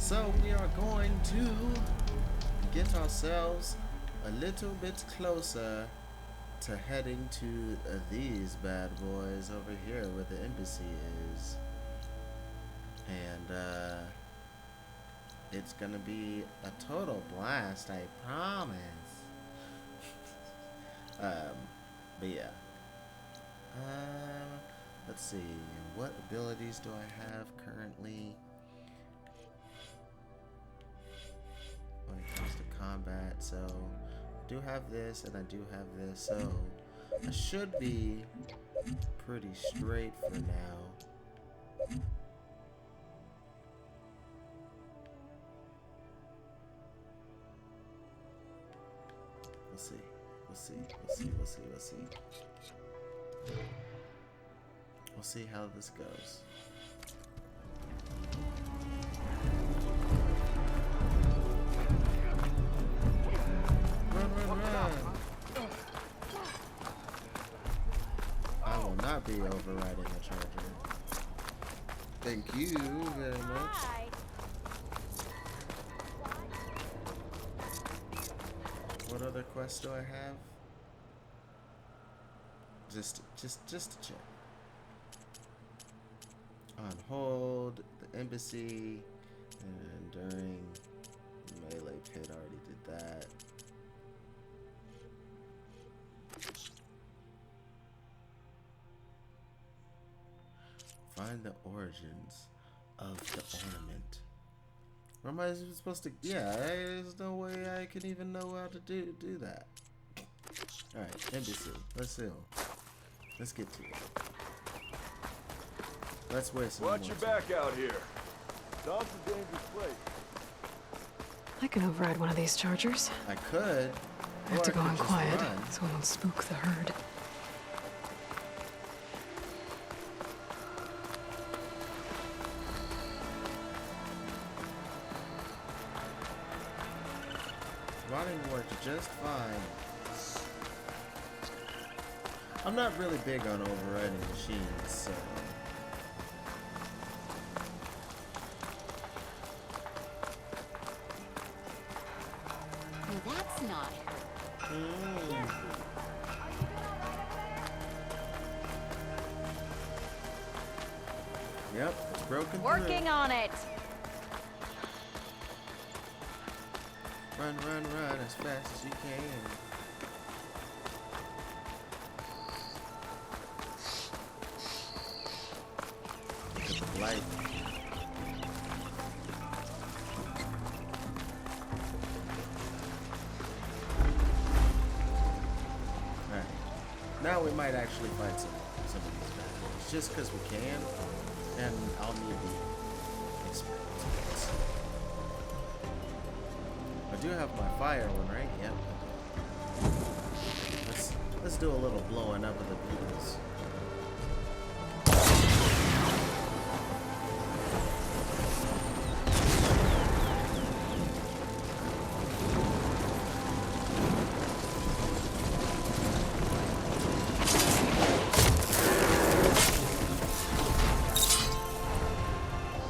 So we are going to get ourselves a little bit closer to heading to these bad boys over here where the embassy is. And it's gonna be a total blast, I promise. But yeah. Let's see. What abilities do I have currently? When it comes to combat, so I do have this and I do have this, so I should be pretty straight for now. We'll see. We'll see. We'll see. We'll see. We'll see. We'll see how this goes. I will not be overriding the charger. Thank you very much. What other quests do I have? Just to check. On hold, the embassy, and during melee pit, I already did that. Find the origins of the ornament. Where am I supposed to? Yeah, there's no way I can even know how to do that. All right, embassy. Let's see. Let's get to it. Let's waste some Watch your back out here. Dog's a dangerous place. I can override one of these chargers. I could. I have to go on quiet, run. so I won't spook the herd. Running works just fine. I'm not really big on overriding machines, so... Well, that's not her. Yep, it's broken Working through. on it. Run, run, run as fast as you can. Light. Alright. Now we might actually fight some of these bad boys. Just because we can. And I'll need the experience. I do have my fire one, right? Yep. Let's do a little blowing up of the beetles.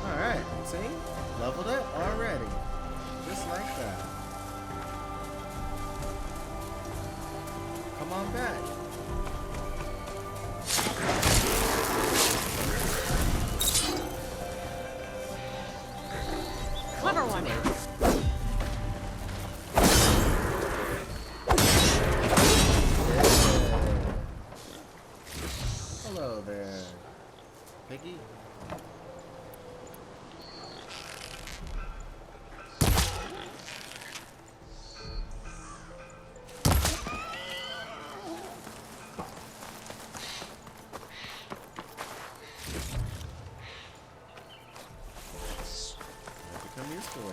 Alright, see? Leveled up already. Just like that. Come on back. Clever one. Hello there, Piggy. Become used to it.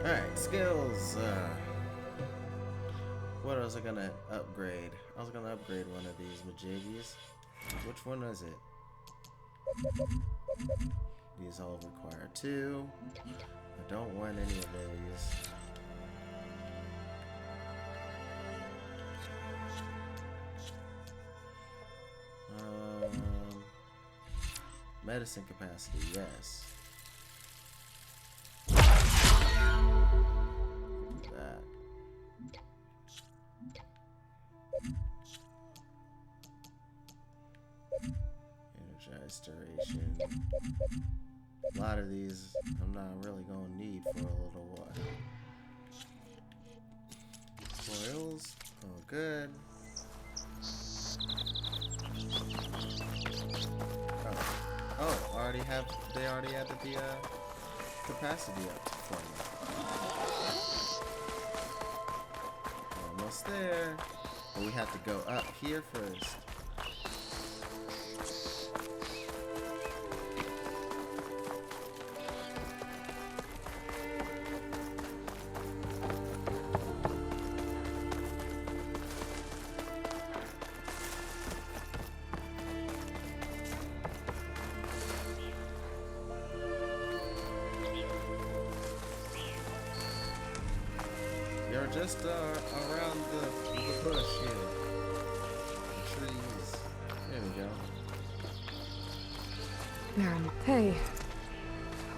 Alright, skills. What was I gonna upgrade? I was gonna upgrade one of these majiggies. Which one is it? These all require 2. I don't want any of these. Medicine capacity, yes. That. Energized duration. A lot of these I'm not really gonna need for a little while. Spoils, oh good. Oh, they already added the capacity up for me. Almost there. But we have to go up here first. You're just around the bush here. The trees. There we go. Baron, hey.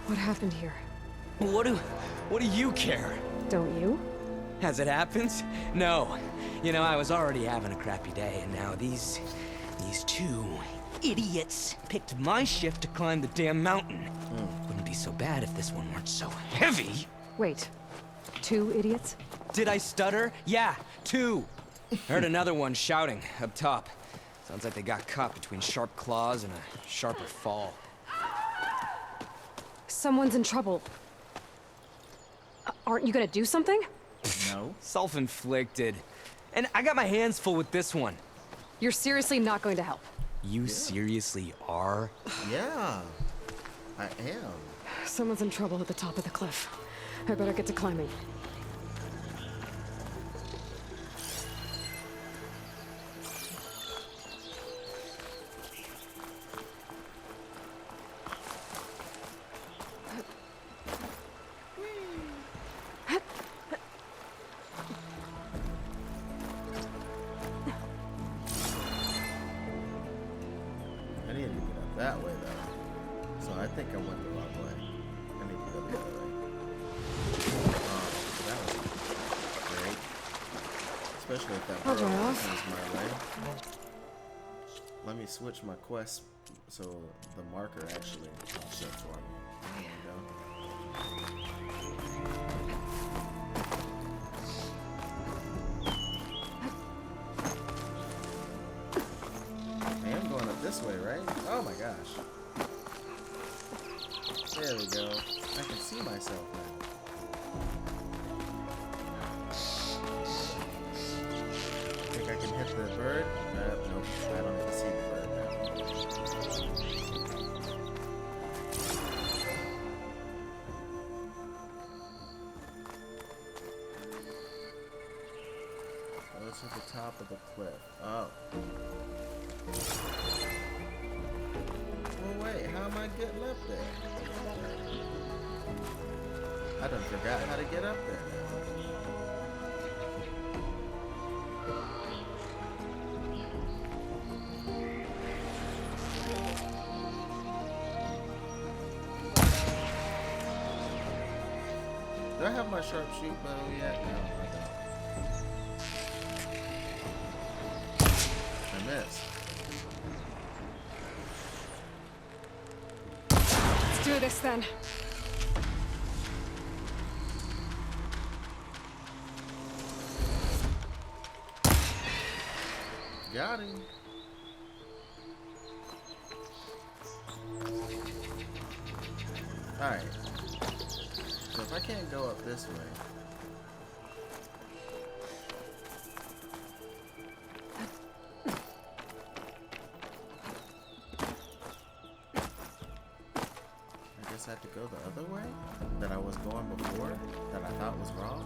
What happened here? What do you care? Don't you? As it happens? No. You know, I was already having a crappy day, and now these 2 idiots picked my shift to climb the damn mountain. Wouldn't be so bad if this one weren't so heavy. Wait. 2 idiots? Did I stutter? Yeah, 2. Heard another one shouting up top. Sounds like they got caught between sharp claws and a sharper fall. Someone's in trouble. Aren't you gonna do something? No. Self-inflicted. And I got my hands full with this one. You're seriously not going to help? You seriously are? Yeah, I am. Someone's in trouble at the top of the cliff. I better get to climbing. I need to get up that way though. So I think I went the wrong way. I need to go the other way. That was great. Especially if that I'll burrow dry off. comes my way. Let me switch my quest so the marker actually pops up for me. There we go. I am going up this way, right? Oh my gosh. There we go. I can see myself now. Think I can hit the bird? Nope. I don't even see the bird now. Go to the top of the cliff. Oh. Well, wait. How am I getting up there? I done forgot how to get up there now. Do I have my sharpshoot bow yet? No, I don't. I missed. Let's do this then. Got him. Alright. So if I can't go up this way. I guess I have to go the other way that I was going before, that I thought was wrong.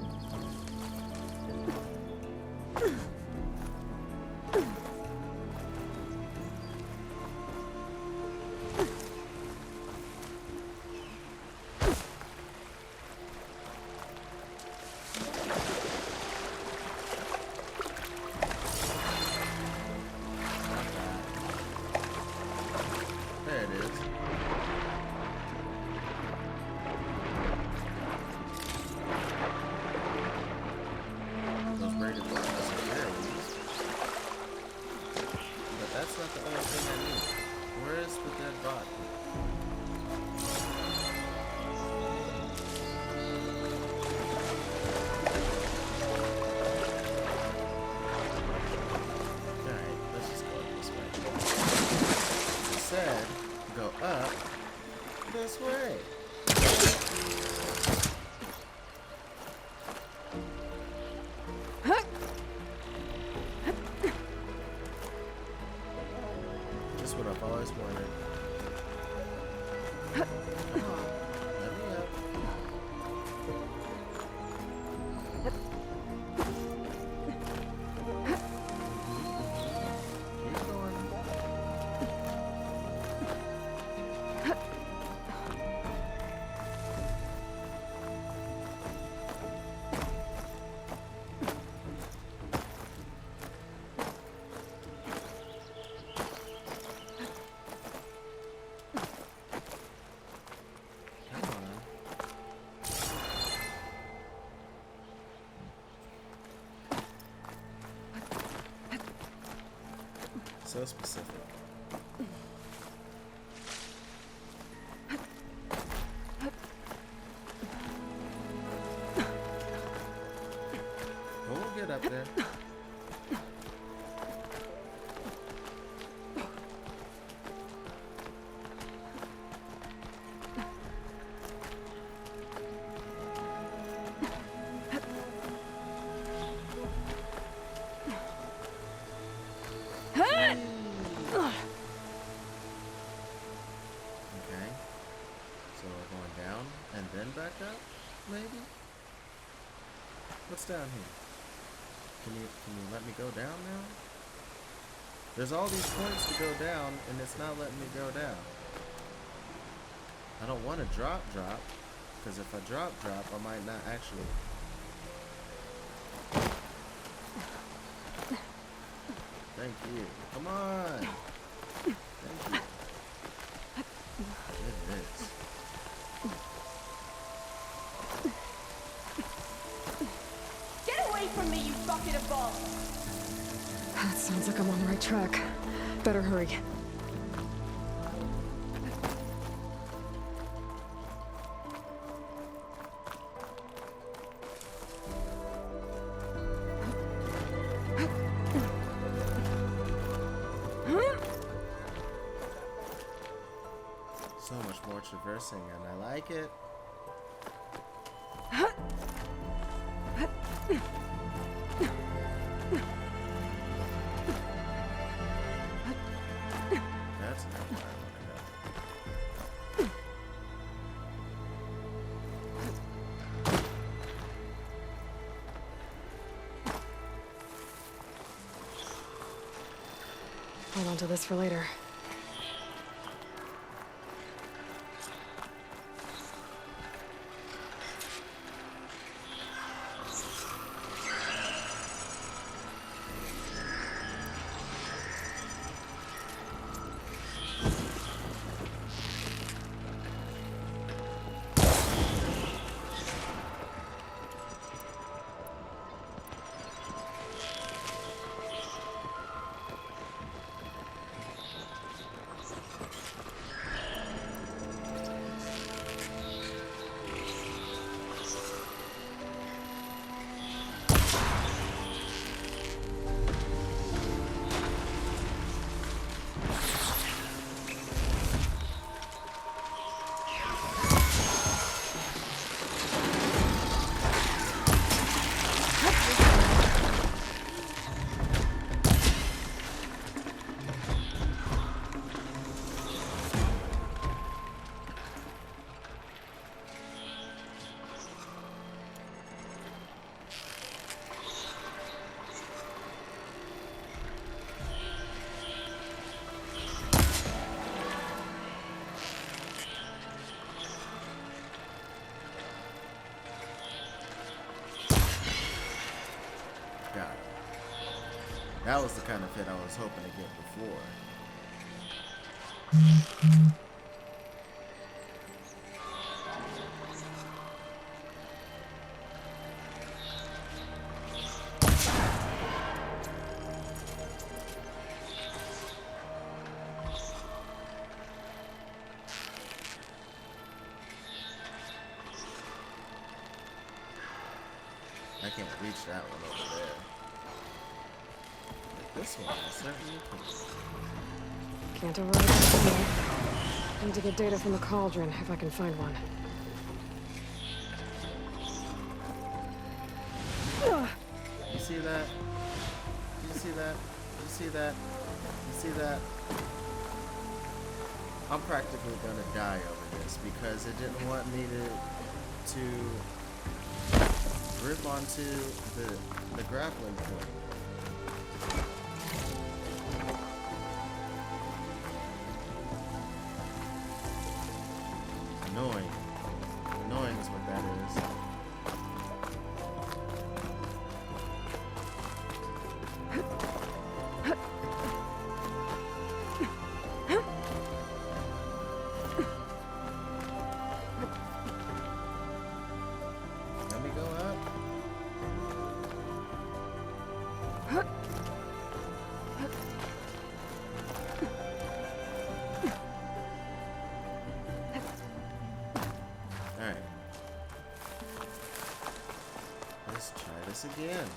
That's not the only thing I need. Where is the dead body? Alright, let's just go up this way. As I said, go up this way. Just what I've always wanted. Come on, let me up. Keep going. Come on. So specific. But we'll get up there. Okay. So we're going down and then back up, maybe? What's down here? Can you let me go down now? There's all these points to go down and it's not letting me go down. I don't want to drop, because if I drop, I might not actually. Thank you. Come on. Thank you. Goodness. Get away from me, you bucket of balls! That sounds like I'm on the right track. Better hurry. So much more traversing, and I like it. That's not where I want to go. Hold on to this for later. Got it. That was the kind of hit I was hoping to get before. can't reach that one over there. But this one I certainly can. Can't override that signal. Need to get data from the cauldron if I can find one. You see that? You see that? You see that? You see that? I'm practically gonna die over this because it didn't want me to grip onto the grappling point. Annoying. Annoying is what that is. Let me go up. Alright. Let's try this again.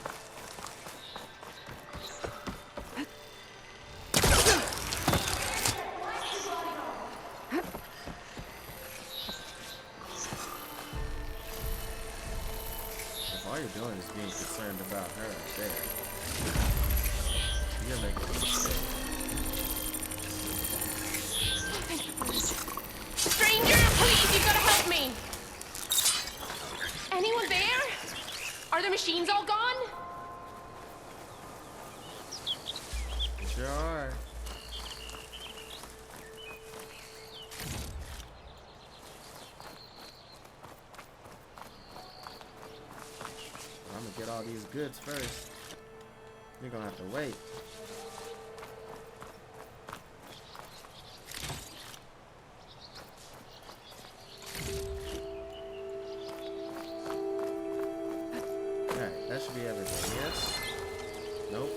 If all you're doing is being concerned about her up there, you're making a mistake. Stranger, please, you've got to help me. Anyone there? Are the machines all gone? Sure are. I'm gonna get all these goods first. You're gonna have to wait. Alright, that should be everything, yes? Nope.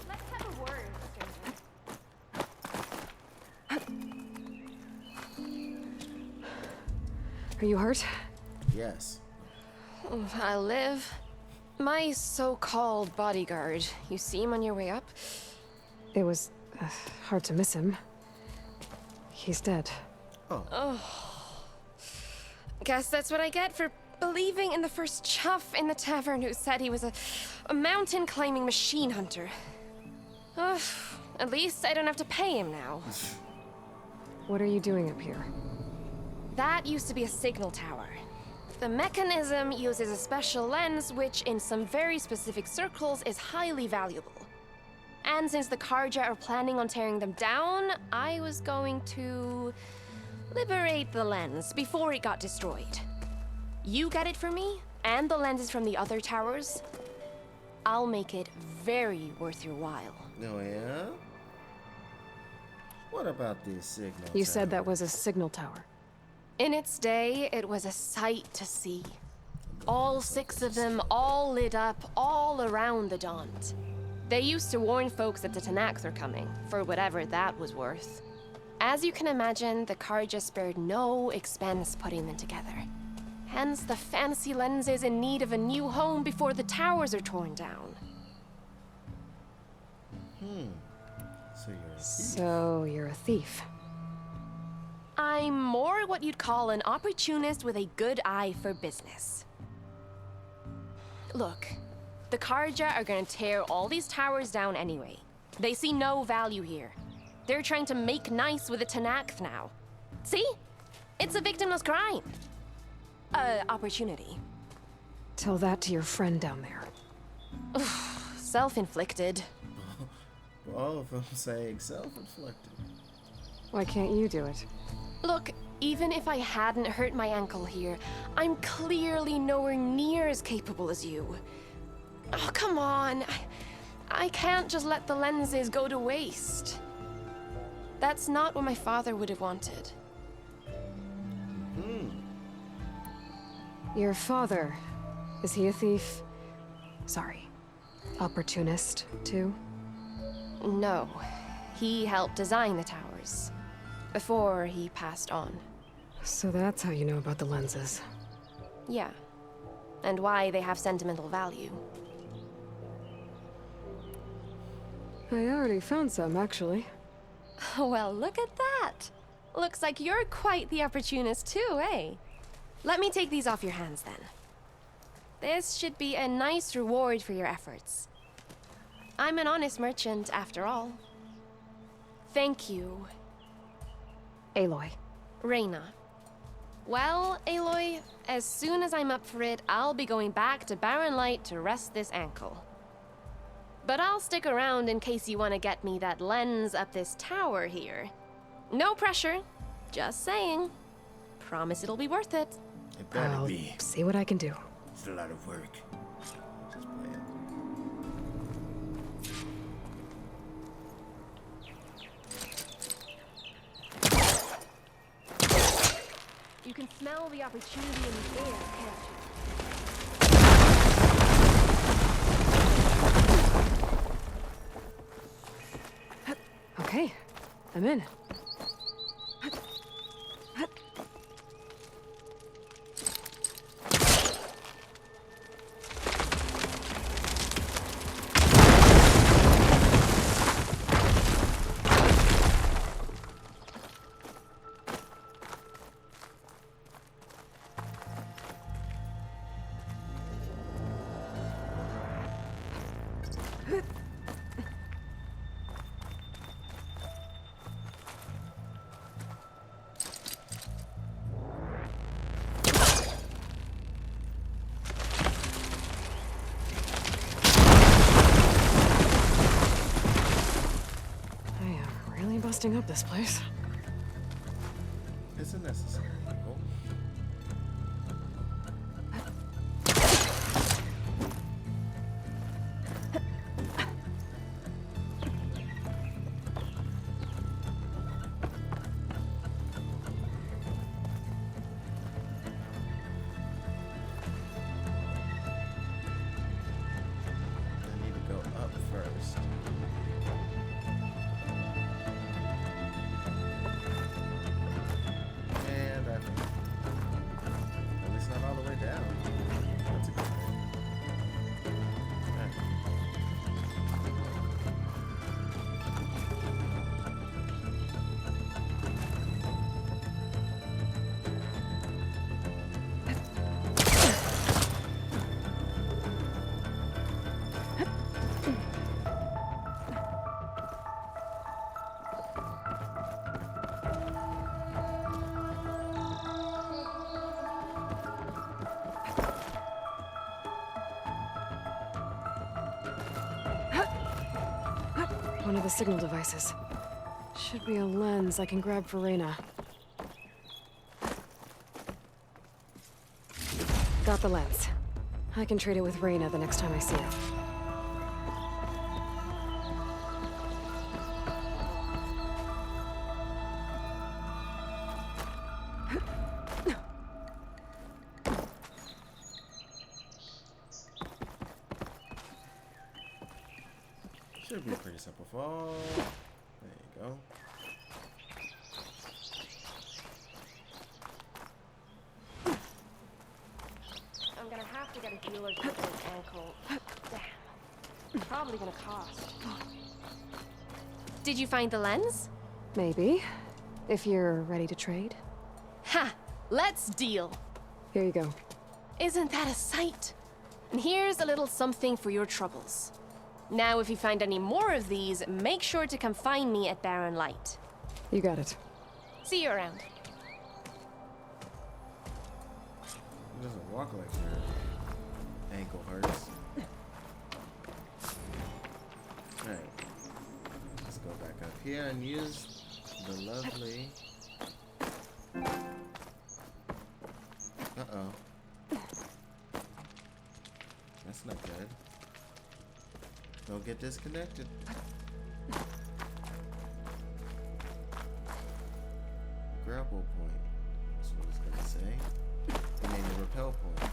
Let's have a word, Are you hurt? Yes. I live. My so-called bodyguard. You see him on your way up? It was hard to miss him. He's dead. Oh. Guess that's what I get for believing in the first chuff in the tavern who said he was a mountain climbing machine hunter. Ugh, at least I don't have to pay him now. What are you doing up here? That used to be a signal tower. The mechanism uses a special lens which in some very specific circles is highly valuable. And since the Karja are planning on tearing them down, I was going to liberate the lens before it got destroyed. You get it for me, and the lenses from the other towers. I'll make it very worth your while. Oh, yeah? What about these signals? You said that was a signal tower. In its day, it was a sight to see. All 6 of them, all lit up, all around the Daunt. They used to warn folks that the Tanakhs were coming, for whatever that was worth. As you can imagine, the Karja spared no expense putting them together. Hence the fancy lenses in need of a new home before the towers are torn down. So you're a thief. So you're a thief. I'm more what you'd call an opportunist with a good eye for business. Look, the Karja are gonna tear all these towers down anyway. They see no value here. They're trying to make nice with the Tanakh now. See? It's a victimless crime. Opportunity. Tell that to your friend down there. Self-inflicted. All of them saying self-inflicted. Why can't you do it? Look, even if I hadn't hurt my ankle here, I'm clearly nowhere near as capable as you. Oh, come on. I can't just let the lenses go to waste. That's not what my father would have wanted. Your father, is he a thief? Sorry. Opportunist, too? No. He helped design the towers. Before he passed on. So that's how you know about the lenses. Yeah. And why they have sentimental value. I already found some, actually. Well, look at that. Looks like you're quite the opportunist too, eh? Let me take these off your hands then. This should be a nice reward for your efforts. I'm an honest merchant, after all. Thank you, Aloy. Reyna. Well, Aloy, as soon as I'm up for it, I'll be going back to Barren Light to rest this ankle. But I'll stick around in case you want to get me that lens up this tower here. No pressure, just saying. Promise it'll be worth it. It better I'll be. see what I can do. It's a lot of work. Just playing. You can smell the opportunity in the air, can't you? Okay, I'm in. Busting up this place. Isn't necessary, people. I need to go up first. At least not all the way down. That's a good thing. One of the signal devices. Should be a lens I can grab for Reyna. Got the lens. I can trade it with Reyna the next time I see her. Should be a pretty simple fall. There you go. I'm gonna have to get a healer to this ankle. Damn. Probably gonna cost. Did you find the lens? Maybe. If you're ready to trade. Ha! Let's deal. Here you go. Isn't that a sight? And here's a little something for your troubles. Now, if you find any more of these, make sure to come find me at Barren Light. You got it. See you around. It doesn't walk like your ankle hurts. Alright. Let's go back up here and use the lovely... Uh-oh. That's not good. Don't get disconnected. Grapple point. That's what it's gonna say. And then the repel point.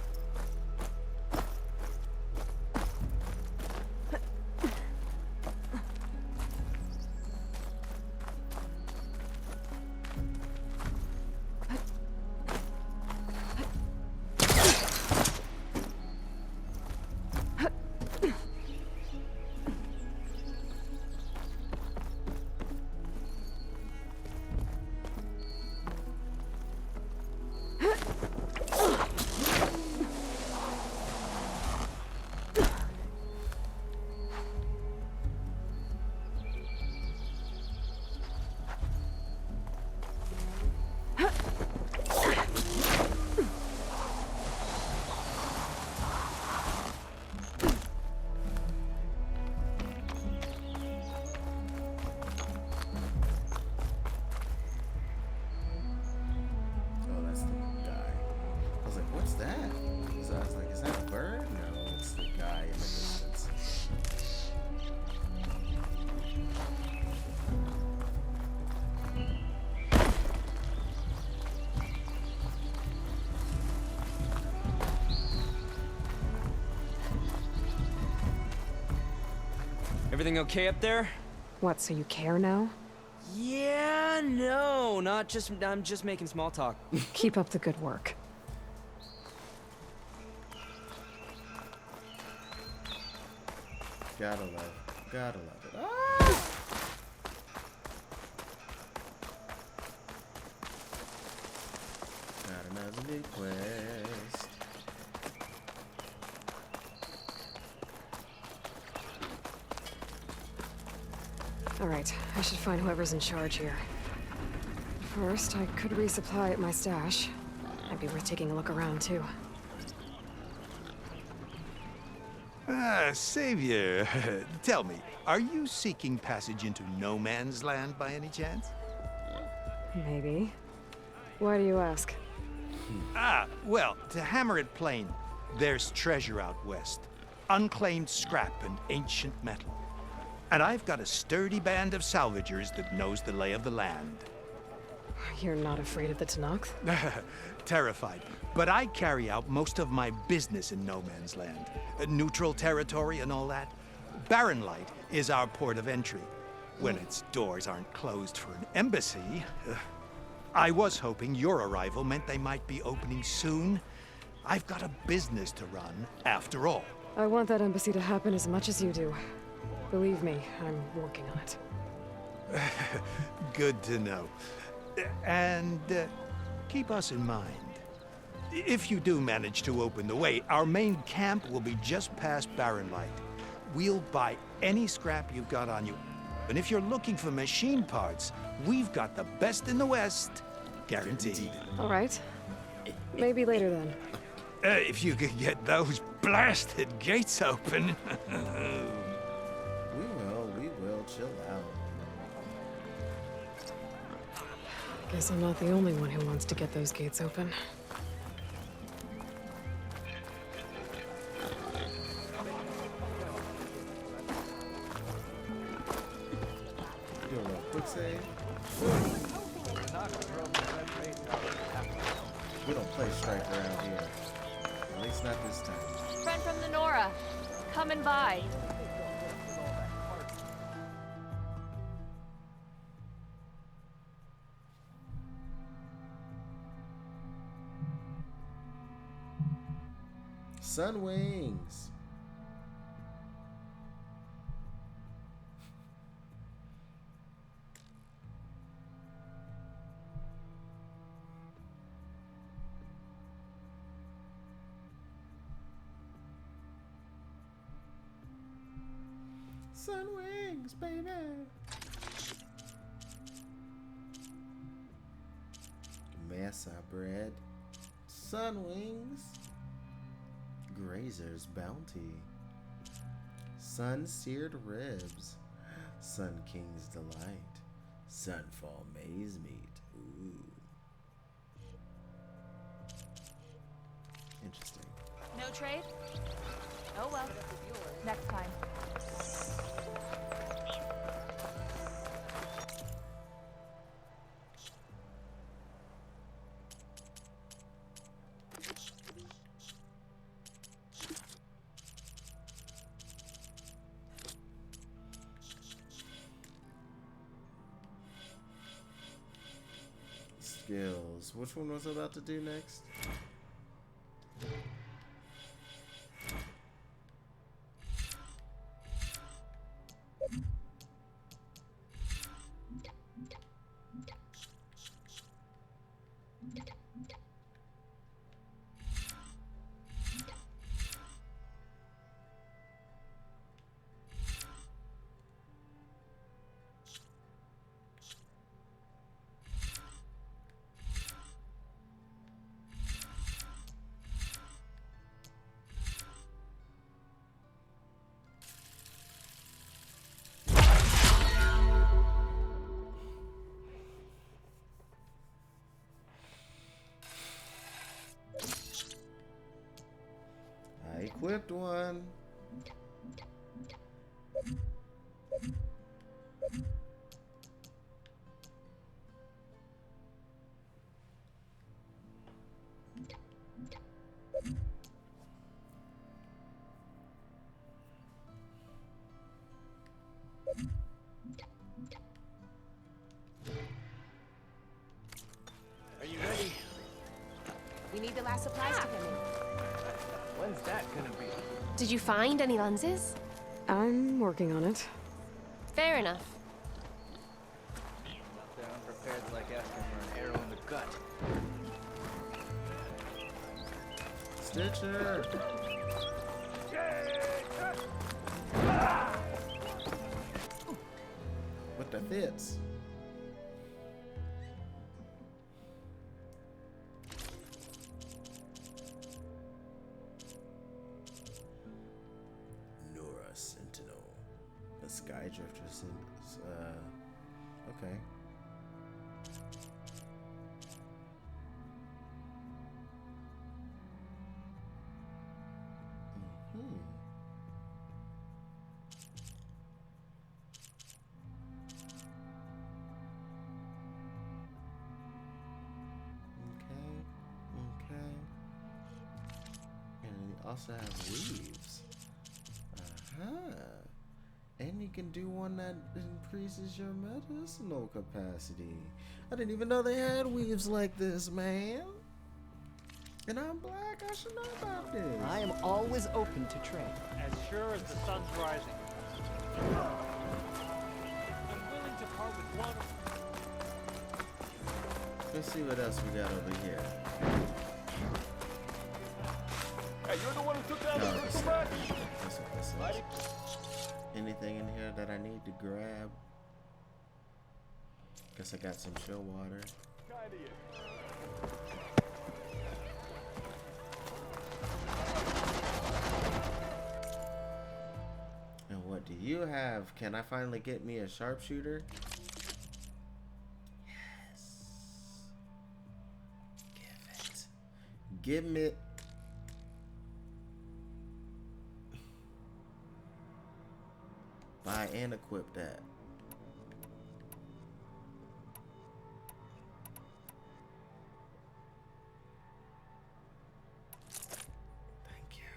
that? So I was like, is that a bird? No, it's the guy in the distance. Everything okay up there? What, so you care now? Yeah, no, not just. I'm just making small talk. Keep up the good work. Gotta love it. Gotta love it. Ah! Got another new quest. Alright, I should find whoever's in charge here. First, I could resupply at my stash. Might be worth taking a look around, too. Ah, Savior, tell me, are you seeking passage into no man's land by any chance? Maybe. Why do you ask? Ah, well, to hammer it plain, there's treasure out west. Unclaimed scrap and ancient metal. And I've got a sturdy band of salvagers that knows the lay of the land. You're not afraid of the Tanakh? Terrified. But I carry out most of my business in no man's land. Neutral territory and all that. Barren Light is our port of entry. When its doors aren't closed for an embassy. I was hoping your arrival meant they might be opening soon. I've got a business to run, after all. I want that embassy to happen as much as you do. Believe me, I'm working on it. Good to know. And keep us in mind. If you do manage to open the way, our main camp will be just past Barren Light. We'll buy any scrap you've got on you. And if you're looking for machine parts, we've got the best in the West. Guaranteed. All right. Maybe later then. If you could get those blasted gates open. We will. Chill out. Guess I'm not the only one who wants to get those gates open. Do a little quick save. We don't play strike around here. At least not this time. Friend from the Nora, coming by. Sun wings. Sun wings, baby. Mesa bread. Sun wings. Grazer's bounty. Sun-seared ribs. Sun King's delight. Sunfall maize meat. Ooh. Interesting. No trade? Oh well. Next time. Skills. Which one was I about to do next? equipped one. Are you ready? We need the last supplies to come in. When's that gonna be? Did you find any lenses? I'm working on it. Fair enough. Out there unprepared like asking for an arrow in the gut. Stitcher. With the fits. Nora Sentinel. The Skydrifter okay. Okay. And you also have weaves. And you can do one that increases your medicinal capacity. I didn't even know they had weaves like this, man. And I'm black, I should know about this. I am always open to trade. As sure as the sun's rising. I'm willing to part with one. Let's see what else we got over here. Hey, you're the one who took down No, the this crystal map? That's what this is. Anything in here that I need to grab? Guess I got some chill water. Kinda, yeah. And what do you have? Can I finally get me a sharpshooter? Yes. Give it. Give me. Buy and equip that. Thank you.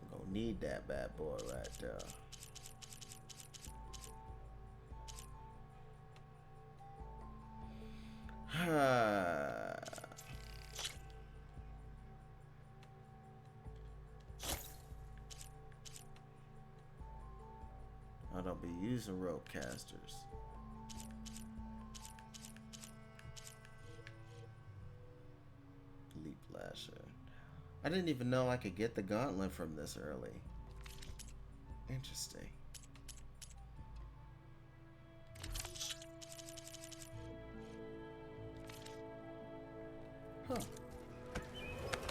I'm gonna need that bad boy right there. I don't be using rope casters. Leap lasher. I didn't even know I could get the gauntlet from this early. Interesting. Huh.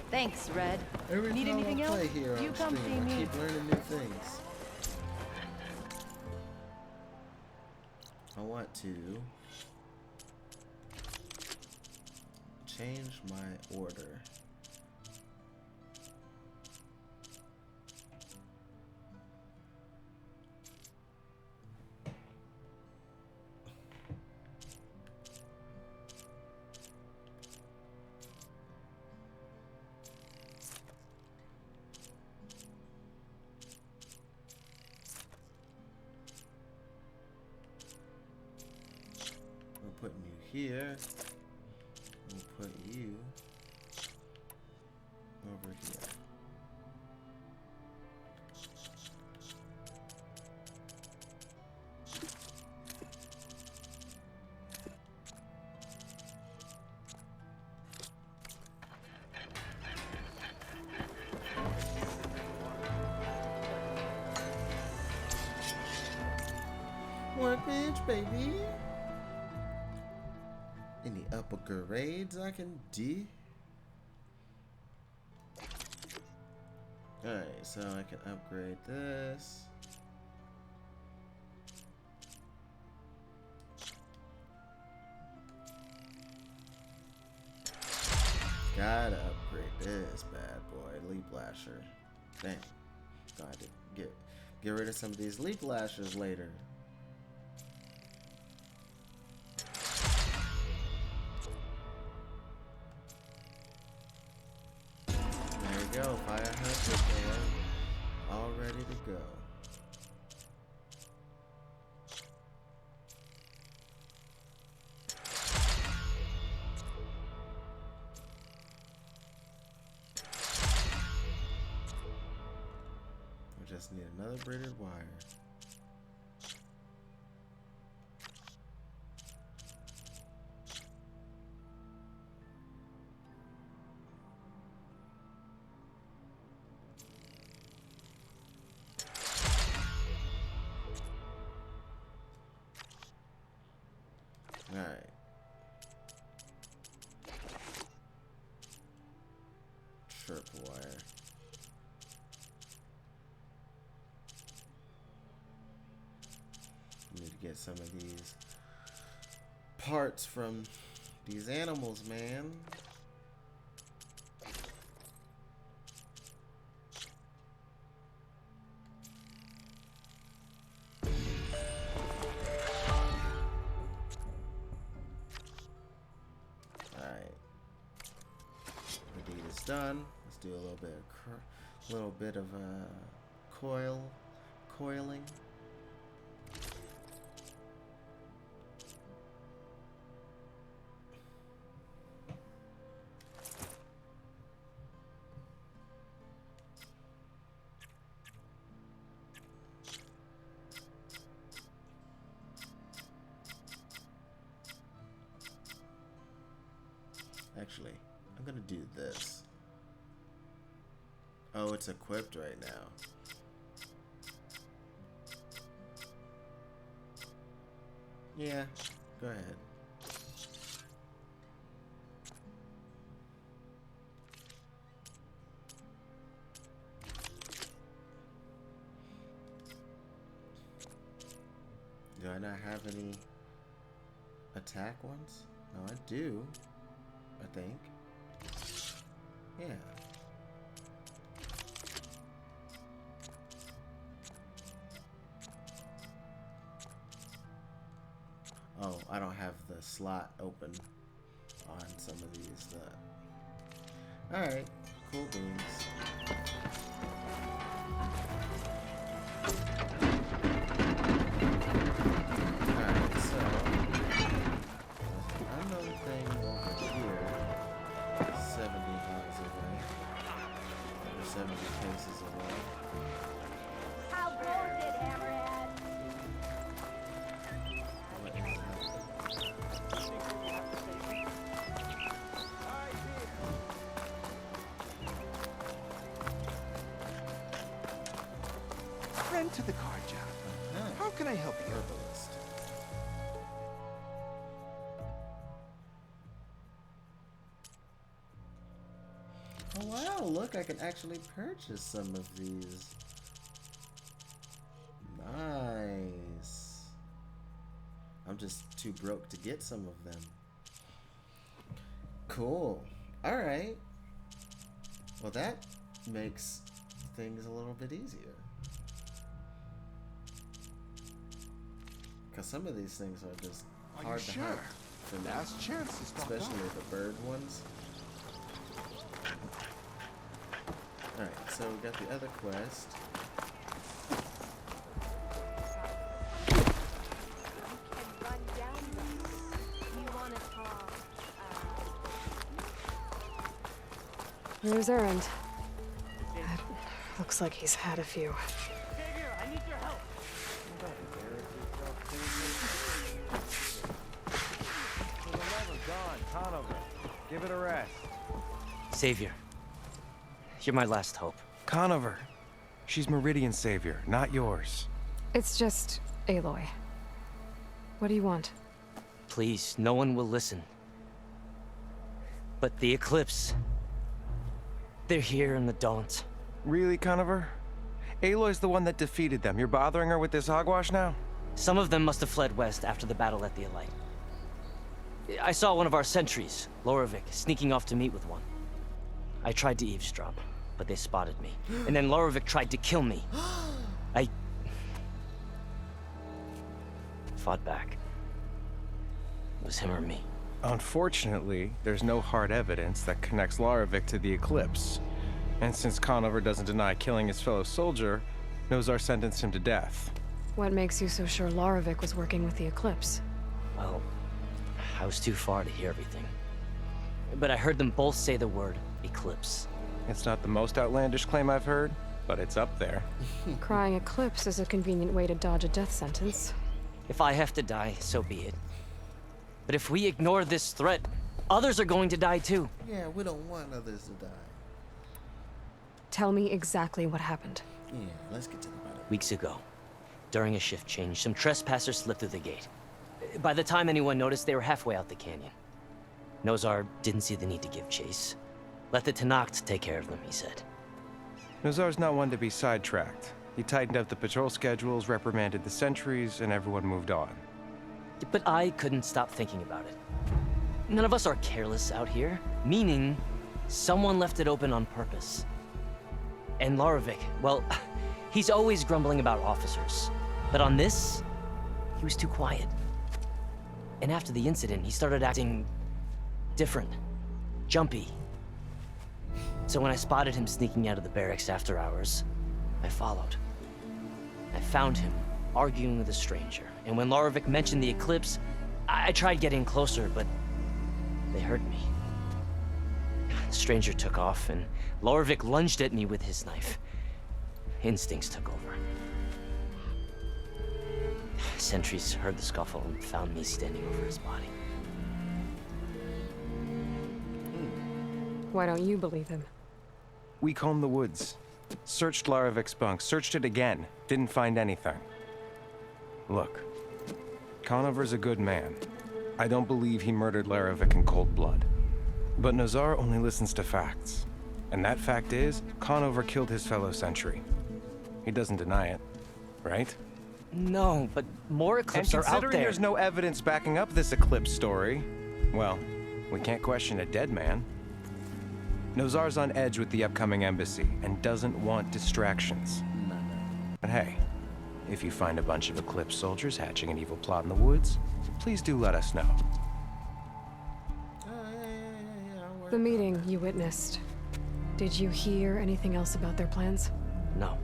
Thanks, Red. Every Need time anything I play else? here You on come stream, see I me. keep learning new things. I want to change my order. We're putting you here. We'll put you over here. Workbench, baby. Any upper grades I can do? Alright, so I can upgrade this. Gotta upgrade this bad boy. Leap lasher. Dang. Got to get rid of some of these leap lashers later. There you go. Fire hunter there. All ready to go. Just need another braided wire. All right. Trip wire. Need to get some of these parts from these animals, man. Alright. The deed is done. Let's do a little bit of coiling. Actually, I'm gonna do this. Oh, it's equipped right now. Yeah, go ahead. Do I not have any attack ones? No, I do. I think. Yeah. Oh, I don't have the slot open on some of these. Alright, cool beans. Alright, so another thing over here, 70 miles away, or 70 paces away. How goes it, Hammerhead? What is that? Friend to the car job. How can I help you? Herbalist. Oh wow, look, I can actually purchase some of these. Nice. I'm just too broke to get some of them. Cool. Alright. Well, that makes things a little bit easier. Because some of these things are just hard to hunt for me. Last chance to stock Especially up. the bird ones. Alright, so we got the other quest. Where's Errand? Looks like he's had a few. Xavier, I need your help. For the love of God, Conover, give it a rest. Savior, you're my last hope. Conover. She's Meridian's savior, not yours. It's just Aloy. What do you want? Please, no one will listen. But the Eclipse... they're here in the Daunt. Really, Conover? Aloy's the one that defeated them. You're bothering her with this hogwash now? Some of them must have fled west after the battle at the Elite. I saw one of our sentries, Lorovic, sneaking off to meet with one. I tried to eavesdrop, but they spotted me. And then Larovic tried to kill me. I fought back. It was him or me. Unfortunately, there's no hard evidence that connects Larovic to the Eclipse. And since Conover doesn't deny killing his fellow soldier, Nozar sentenced him to death. What makes you so sure Larovic was working with the Eclipse? Well, I was too far to hear everything. But I heard them both say the word Eclipse. It's not the most outlandish claim I've heard, but it's up there. Crying Eclipse is a convenient way to dodge a death sentence. If I have to die, so be it. But if we ignore this threat, others are going to die too. Yeah, we don't want others to die. Tell me exactly what happened. Yeah, let's get to the bottom. Weeks ago, during a shift change, some trespassers slipped through the gate. By the time anyone noticed, they were halfway out the canyon. Nozar didn't see the need to give chase. Let the Tenakth take care of them, he said. Nozar's not one to be sidetracked. He tightened up the patrol schedules, reprimanded the sentries, and everyone moved on. But I couldn't stop thinking about it. None of us are careless out here, meaning someone left it open on purpose. And Larovic, well, he's always grumbling about officers. But on this, he was too quiet. And after the incident, he started acting different, jumpy. So when I spotted him sneaking out of the barracks after hours, I followed. I found him, arguing with a stranger. And when Larovic mentioned the Eclipse, I tried getting closer, but they heard me. The stranger took off, and Larovic lunged at me with his knife. Instincts took over. Sentries heard the scuffle and found me standing over his body. Why don't you believe him? We combed the woods, searched Larovic's bunk, searched it again, didn't find anything. Look, Conover's a good man. I don't believe he murdered Larovic in cold blood. But Nozar only listens to facts. And that fact is, Conover killed his fellow sentry. He doesn't deny it, right? No, but more Eclipse are out considering there. there's no evidence backing up this Eclipse story, well, we can't question a dead man. Nozar's on edge with the upcoming embassy and doesn't want distractions. But hey, if you find a bunch of Eclipse soldiers hatching an evil plot in the woods, please do let us know. The meeting you witnessed. Did you hear anything else about their plans? No.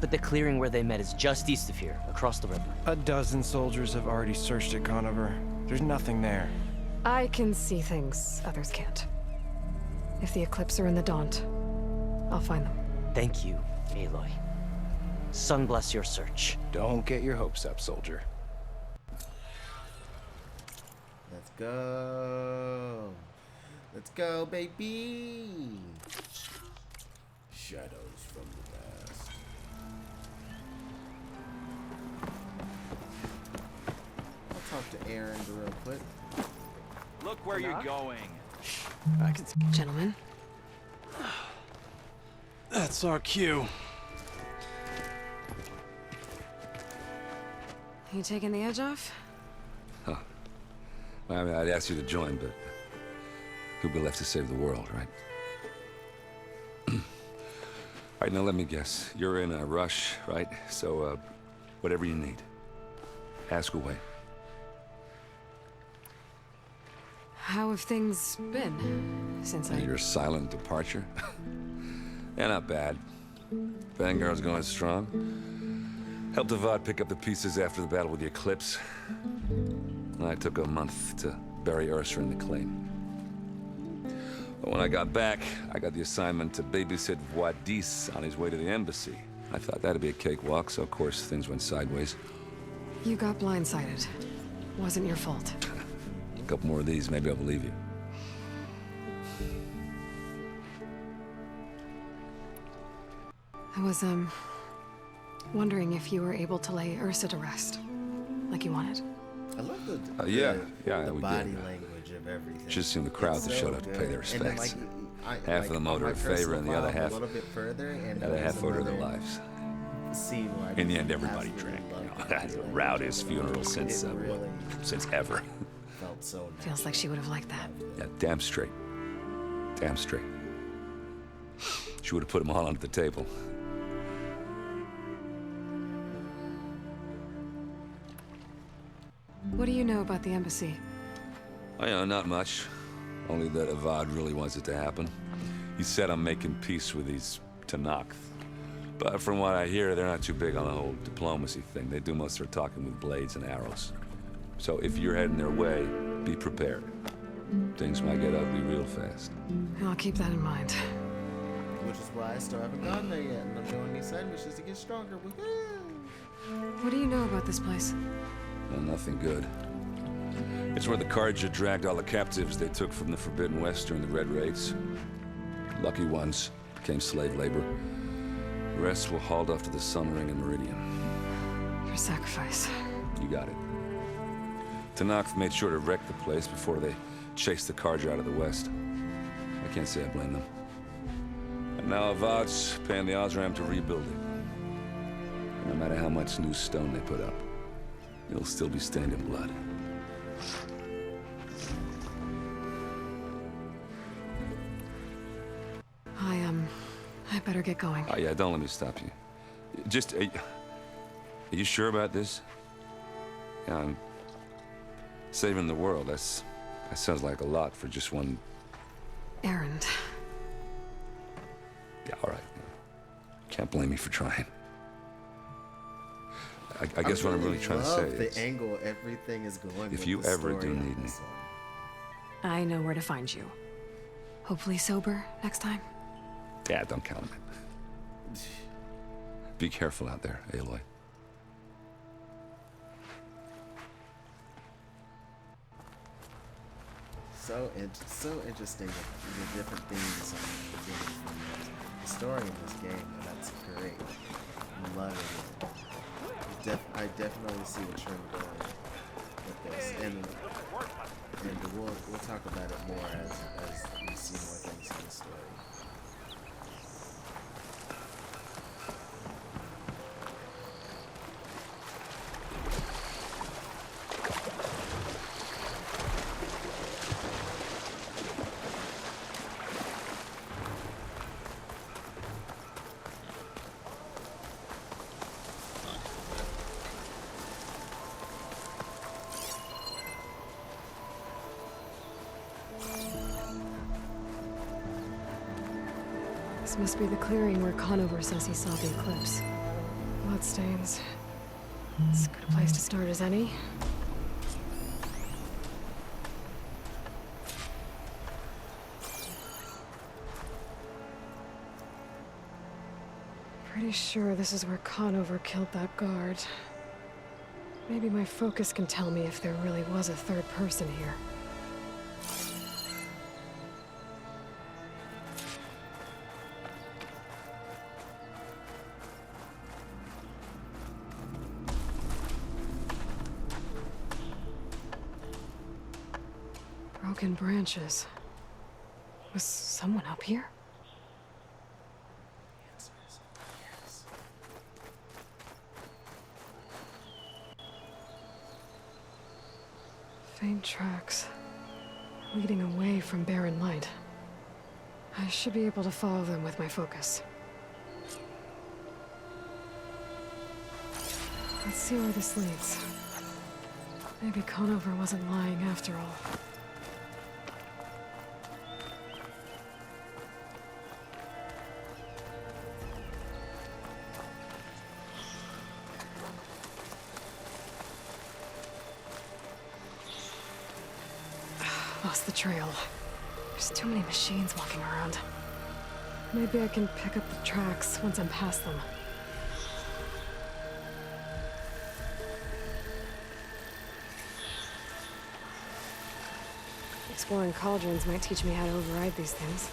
But the clearing where they met is just east of here, across the river. A dozen soldiers have already searched it, Conover. There's nothing there. I can see things others can't. If the Eclipse are in the Daunt, I'll find them. Thank you, Aloy. Sun bless your search. Don't get your hopes up, soldier. Let's go. Let's go, baby. Shadows from the past. I'll talk to Aaron real quick. Look where you're going. Gentlemen, That's our cue. you taking the edge off? Well, I mean, I'd ask you to join, but who'd be left to save the world, right? All right, now let me guess. You're in a rush, right? So, whatever you need, ask away. How have things been since Your silent departure? Yeah, not bad. Vanguard's going strong. Helped Avad pick up the pieces after the battle with the Eclipse. I took a month to bury Ursa in the claim. But when I got back, I got the assignment to babysit Wadis on his way to the embassy. I thought that'd be a cakewalk, so of course things went sideways. You got blindsided. Wasn't your fault. A couple more of these, maybe I'll believe you. I was, wondering if you were able to lay Ursa to rest, like you wanted. I love the Yeah, the we body did. language of everything. Just seemed the crowd It's that so showed up to pay their good. And then, respects. on Half of them owed her my a favor, and the other personal half, file, a little bit further, and the other there was half owed her their another lives. scene where I In the just end, everybody absolutely drank. loved That's the the body rowdiest language. funeral since, It really since ever. felt so Feels like she would have liked that. Yeah, damn straight. Damn straight. She would have put them all under the table. What do you know about the embassy? Oh, yeah, not much. Only that Avad really wants it to happen. He said I'm making peace with these Tanakh. But from what I hear, they're not too big on the whole diplomacy thing. They do most of their talking with blades and arrows. So if you're heading their way, be prepared. Things might get ugly real fast. I'll keep that in mind. Which is why I still haven't gone there yet, and I'm doing these sandwiches to get stronger. Woohoo! What do you know about this place? Well, nothing good. It's where the Carja dragged all the captives they took from the Forbidden West during the Red Raids. Lucky ones became slave labor. The rest were hauled off to the Sun Ring and Meridian. For sacrifice. You got it. Tanakh made sure to wreck the place before they chased the Carja out of the West. I can't say I blame them. And now Avad's paying the Osram to rebuild it. No matter how much new stone they put up, it'll still be stained in blood. I better get going. Oh, yeah, don't let me stop you. Just, are you sure about this? Yeah, I'm saving the world. That sounds like a lot for just one... Errand. Yeah, all right. Can't blame me for trying. I guess what I'm really trying to say is... the angle everything is going if with you the ever story do on need me... this one. I know where to find you. Hopefully sober next time. Yeah, don't count on it. Be careful out there, Aloy. So interesting the different themes getting from the story in this game, and that's great. I'm loving it. I definitely see what you're doing with this, and we'll talk about it more as we see more things in the story. This must be the clearing where Conover says he saw the eclipse. Bloodstains. As good a place to start as any. Pretty sure this is where Conover killed that guard. Maybe my focus can tell me if there really was a third person here. Broken branches. Was someone up here? Yes. Faint tracks, leading away from barren light. I should be able to follow them with my focus. Let's see where this leads. Maybe Conover wasn't lying after all. Lost the trail. There's too many machines walking around. Maybe I can pick up the tracks once I'm past them. Exploring cauldrons might teach me how to override these things.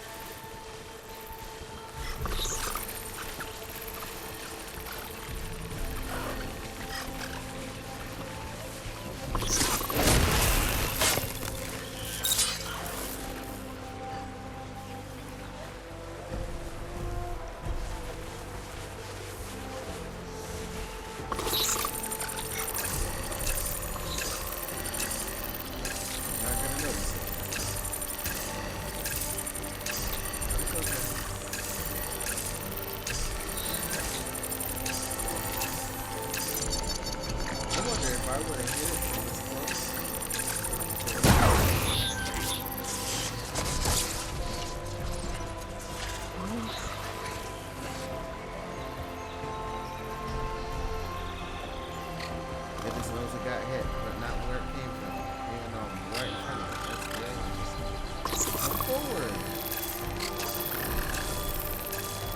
forward.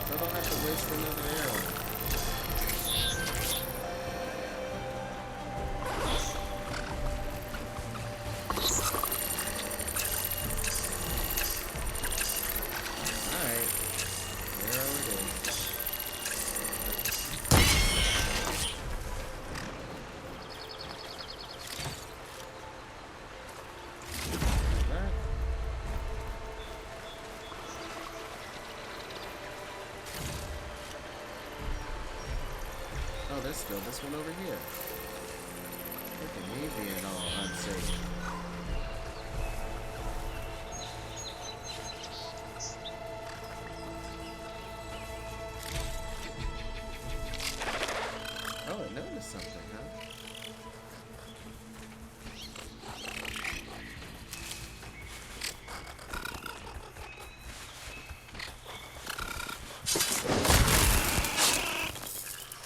So I don't have to waste another arrow. Alright. Arrow it is. Oh, there's still this one over here. Look at me being all unsafe. Oh, it noticed something, huh?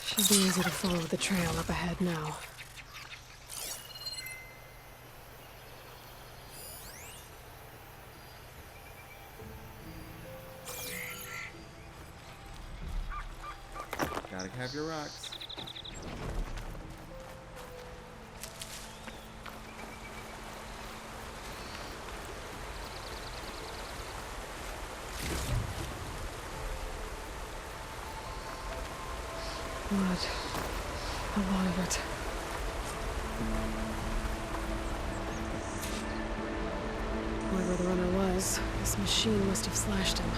Should be easy to follow the trail up ahead now. Gotta have your rocks. Blood. A lot of it. Whoever the runner was, this machine must have slashed him.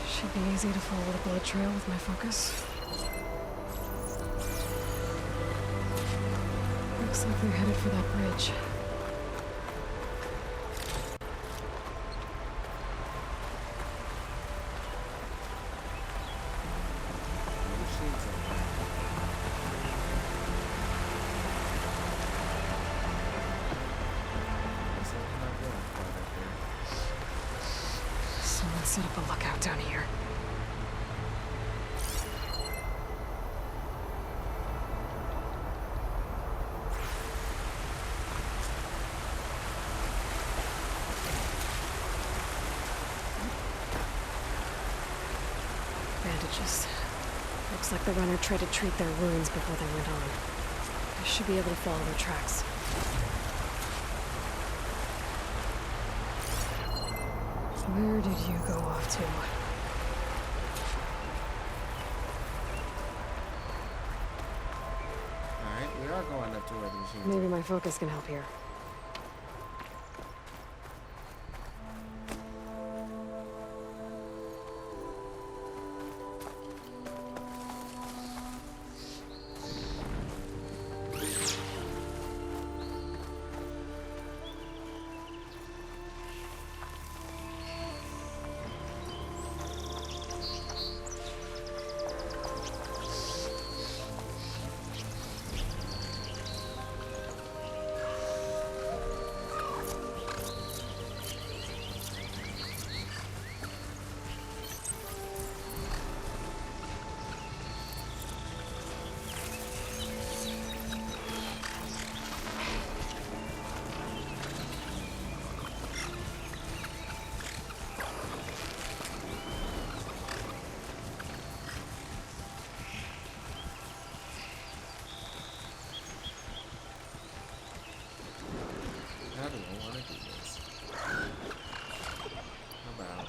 Should be easy to follow the blood trail with my focus. Looks like they're headed for that bridge. Someone set up a lookout down here. Bandages. Looks like the runner tried to treat their wounds before they went on. I should be able to follow their tracks. Where did you go off to? Alright, we are going up to where the machine is. Maybe my focus can help here. How do I want to do this? How about...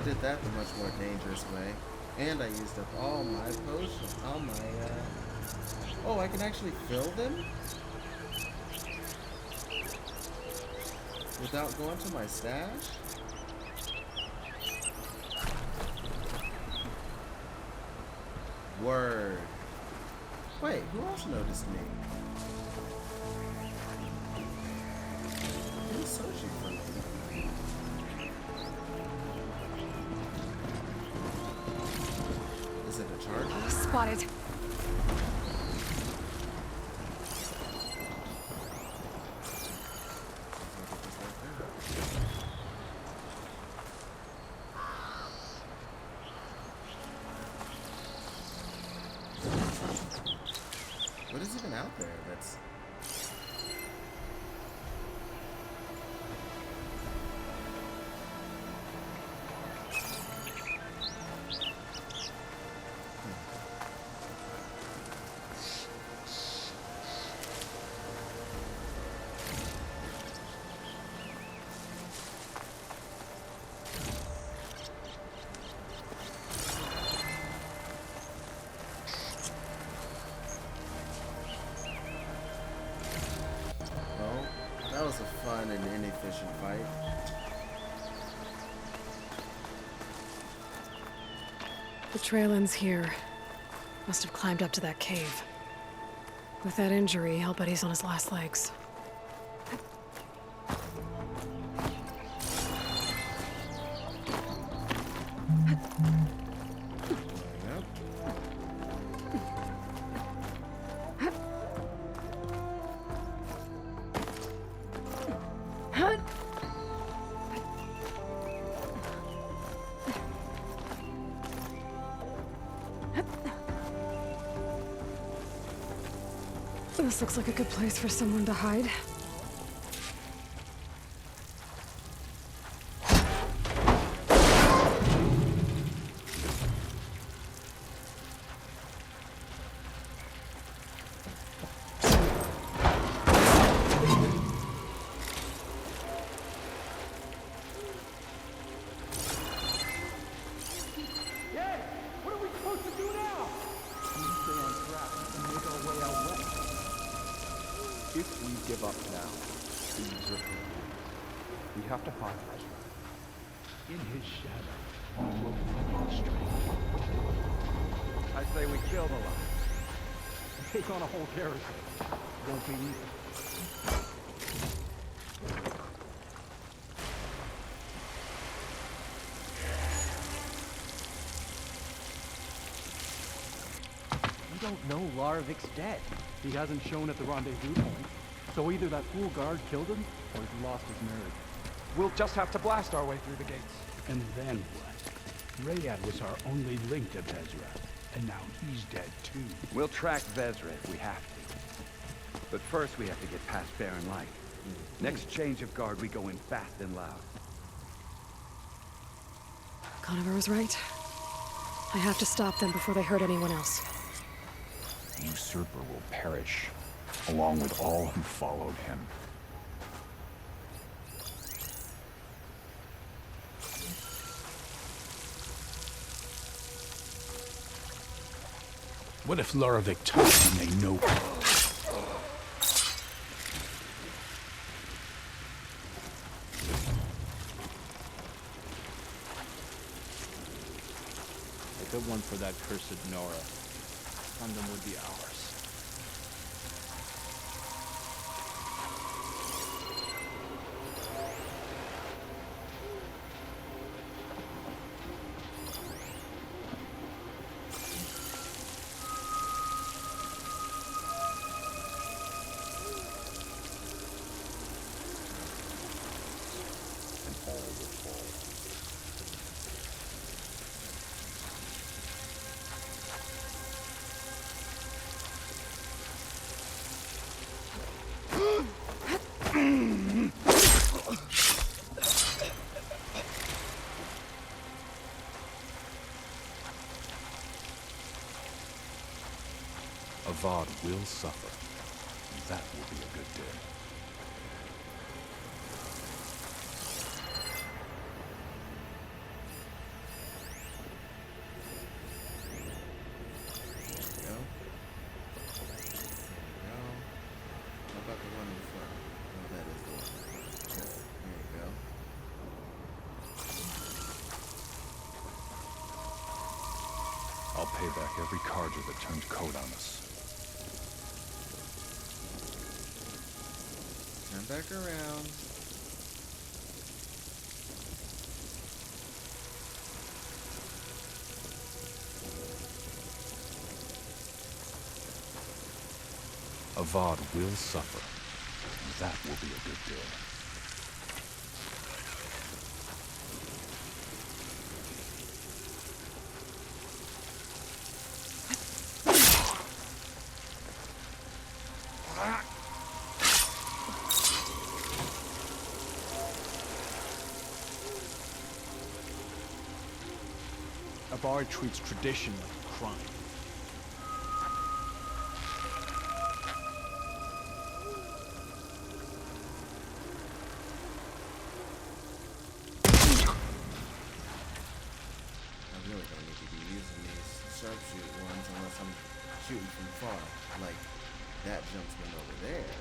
I did that the much more dangerous way. And I used up all my potions, all my, Oh, I can actually fill them? Without going to my stash? Word. Wait, who else noticed me? Who's searching for me? Is it a charger? Spotted. What is even out there that's... That was a fun and inefficient fight. The trail ends here. Must have climbed up to that cave. With that injury, I'll bet he's on his last legs. This looks like a good place for someone to hide. If we give up now, things are over. We have to find Ezra. In his shadow, we will find strength. I say we kill the lot. Take on a whole garrison. Won't be easy. We don't know Larvik's dead. He hasn't shown at the rendezvous point. So either that fool guard killed him, or he's lost his nerve. We'll just have to blast our way through the gates. And then what? Rayad was our only link to Vezra. And now he's dead too. We'll track Vezra if we have to. But first we have to get past Barren Light. Next change of guard, we go in fast and loud. Conover was right. I have to stop them before they hurt anyone else. The usurper will perish, along with all who followed him. What if Loravik took him and they know? A good one for that cursed Nora. London would be ours. And all will fall. Avad will suffer. That will be a good day. back every Carja that turned code on us. Turn back around. Avad will suffer. That will be a good deal. Avad treats tradition like a crime. Sharpshoot ones unless I'm shooting from far, like that jumpsman over there.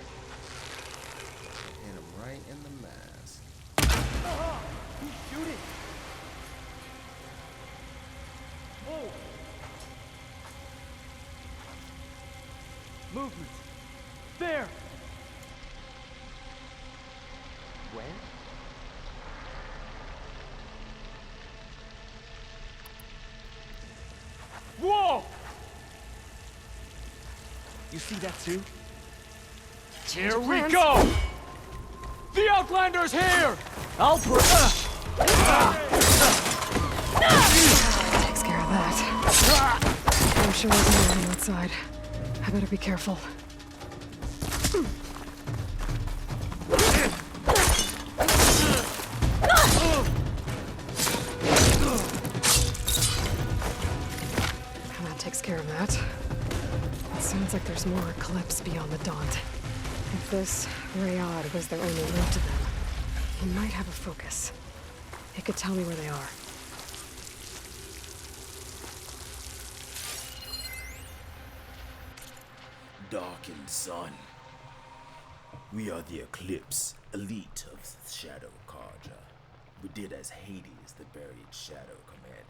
Hit him right in the mask. He's shooting! Whoa! Movement! There! Where? Whoa! You see that too? Here we go! The Outlander's here! I'll put. Takes care of that. I'm sure there's more on the outside. I better be careful. That takes care of that. It sounds like there's more Eclipse beyond the Daunt. If this Rayad was their only link to them, he might have a focus. It could tell me where they are. Darkened sun. We are the Eclipse, elite of Shadow Karja. We did as Hades, the buried Shadow, commanded.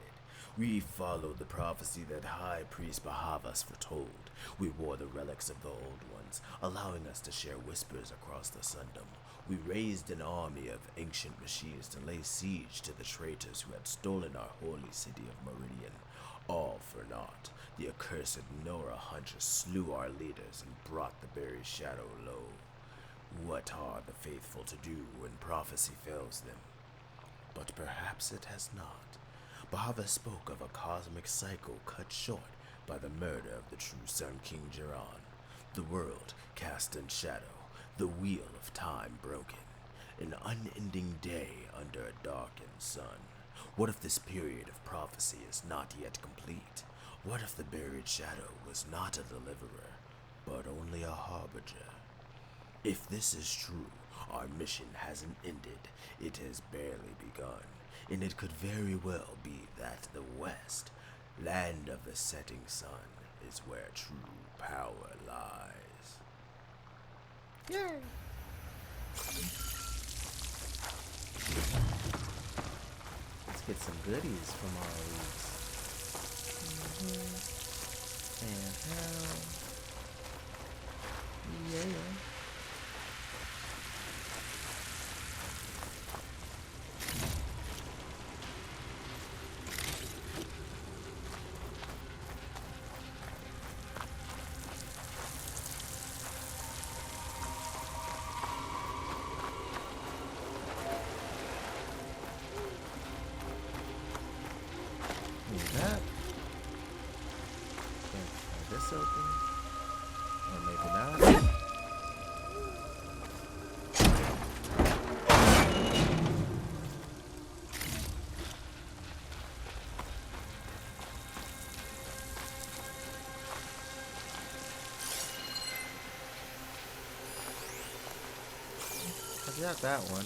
We followed the prophecy that High Priest Bahavas foretold. We wore the relics of the Old Ones, allowing us to share whispers across the Sundom. We raised an army of ancient machines to lay siege to the traitors who had stolen our holy city of Meridian. All for naught. The accursed Nora hunters slew our leaders and brought the buried Shadow low. What are the faithful to do when prophecy fails them? But perhaps it has not. Bahava spoke of a cosmic cycle cut short by the murder of the true Sun King Jiran. The world cast in shadow, the wheel of time broken, an unending day under a darkened sun. What if this period of prophecy is not yet complete? What if the buried shadow was not a deliverer, but only a harbinger? If this is true, our mission hasn't ended, it has barely begun, and it could very well be that the West, land of the setting sun, is where true power lies. Yay! Let's get some goodies from all these. And how? Yeah. That. This open. Or maybe not. I got that one.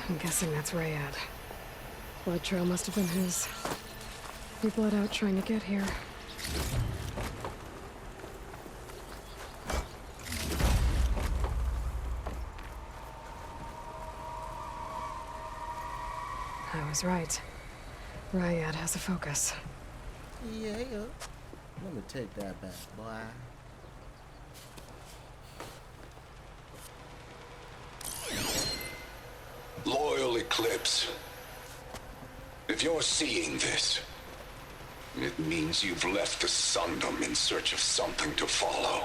I'm Guessing that's Rayad. Blood trail must have been his. He bled out trying to get here. I was right. Rayad has a focus. Yeah. Let me take that back, boy. Loyal Eclipse. If you're seeing this, it means you've left the Sundom in search of something to follow.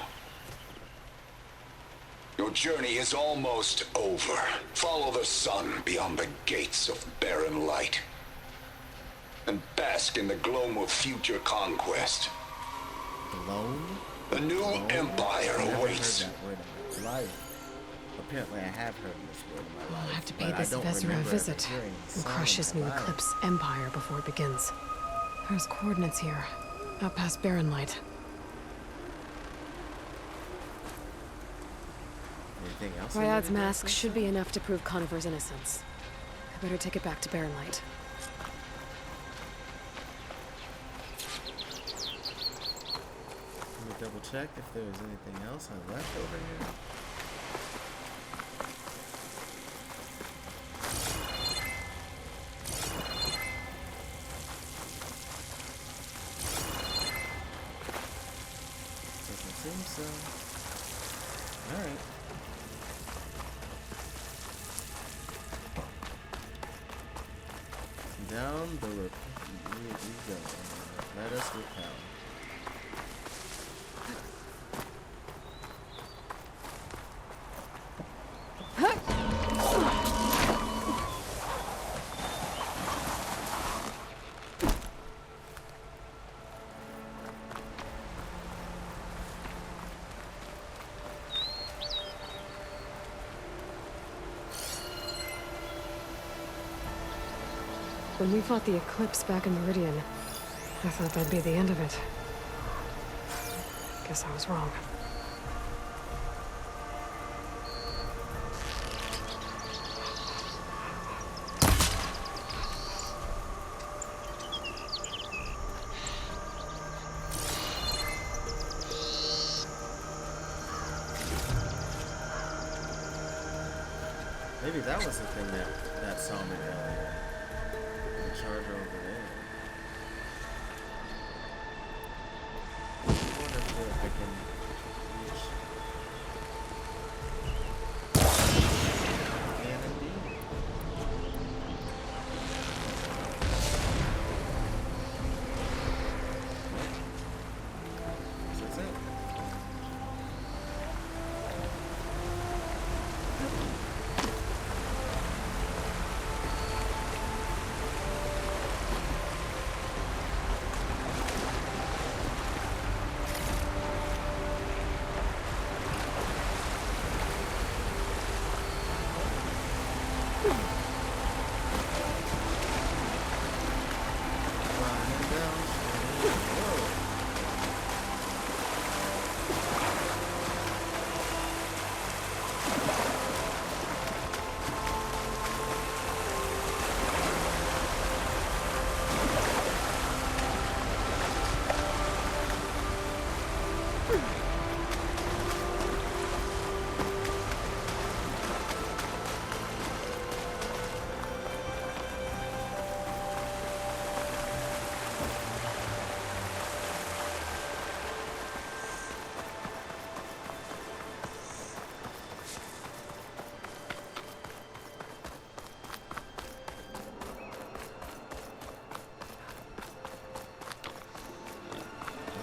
Your journey is almost over. Follow the sun beyond the gates of barren light. And bask in the gloam of future conquest. Gloam? A new empire awaits. I've never heard that word in my life. Apparently I have heard this word in my life. I'll have to pay but this I don't Vezra a remember ever visit hearing the and song crush in his my new life. Eclipse empire before it begins. There's coordinates here, out past Barren Light. Anything else? Ryad's mask should be enough to prove Conover's innocence. I better take it back to Barren Light. Let me double check if there's anything else I left over here. Doesn't seem so. Alright. Down the road we go. Let us repel. When we fought the Eclipse back in Meridian, I thought that'd be the end of it. Guess I was wrong. Maybe that was the thing that saw me earlier. The charger over there. I wonder if I can reach. And indeed. So that's it.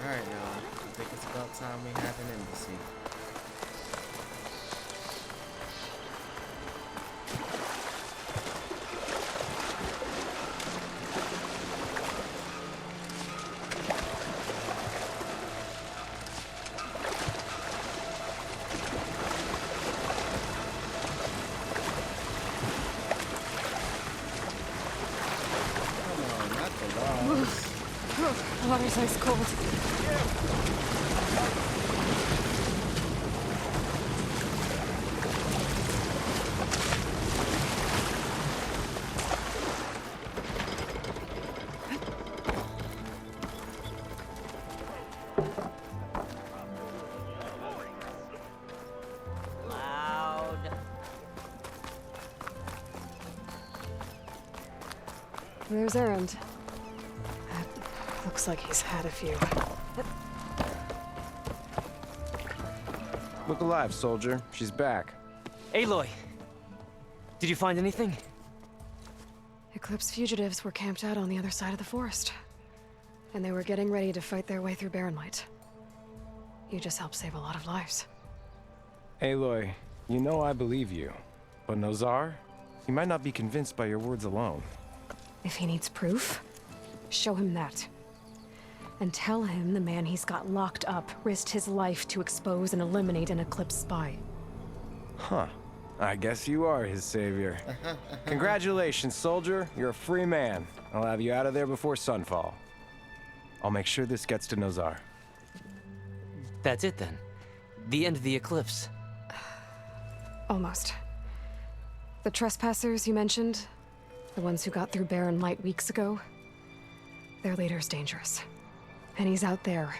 Alright, y'all. I think it's about time we have an embassy. Come on, not the logs. Water's ice cold. Commander's errand. Looks like he's had a few. Look alive, soldier. She's back. Aloy! Did you find anything? Eclipse fugitives were camped out on the other side of the forest. And they were getting ready to fight their way through Barren Light. You just helped save a lot of lives. Aloy, you know I believe you. But Nozar? He might not be convinced by your words alone. If he needs proof, show him that. And tell him the man he's got locked up risked his life to expose and eliminate an Eclipse spy. Huh. I guess you are his savior. Congratulations, soldier. You're a free man. I'll have you out of there before sunfall. I'll make sure this gets to Nozar. That's it then. The end of the Eclipse. Almost. The trespassers you mentioned, the ones who got through Barren Light weeks ago, their leader's dangerous. And he's out there,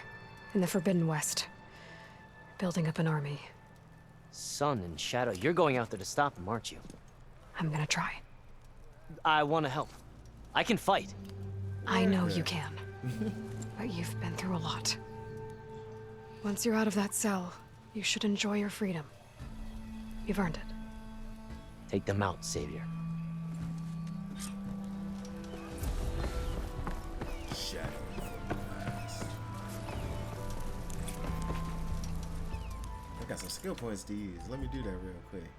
in the Forbidden West, building up an army. Sun and Shadow, you're going out there to stop him, aren't you? I'm gonna try. I want to help. I can fight. I know you can. But you've been through a lot. Once you're out of that cell, you should enjoy your freedom. You've earned it. Take them out, Savior. Shadow from the past. I got some skill points to use. Let me do that real quick.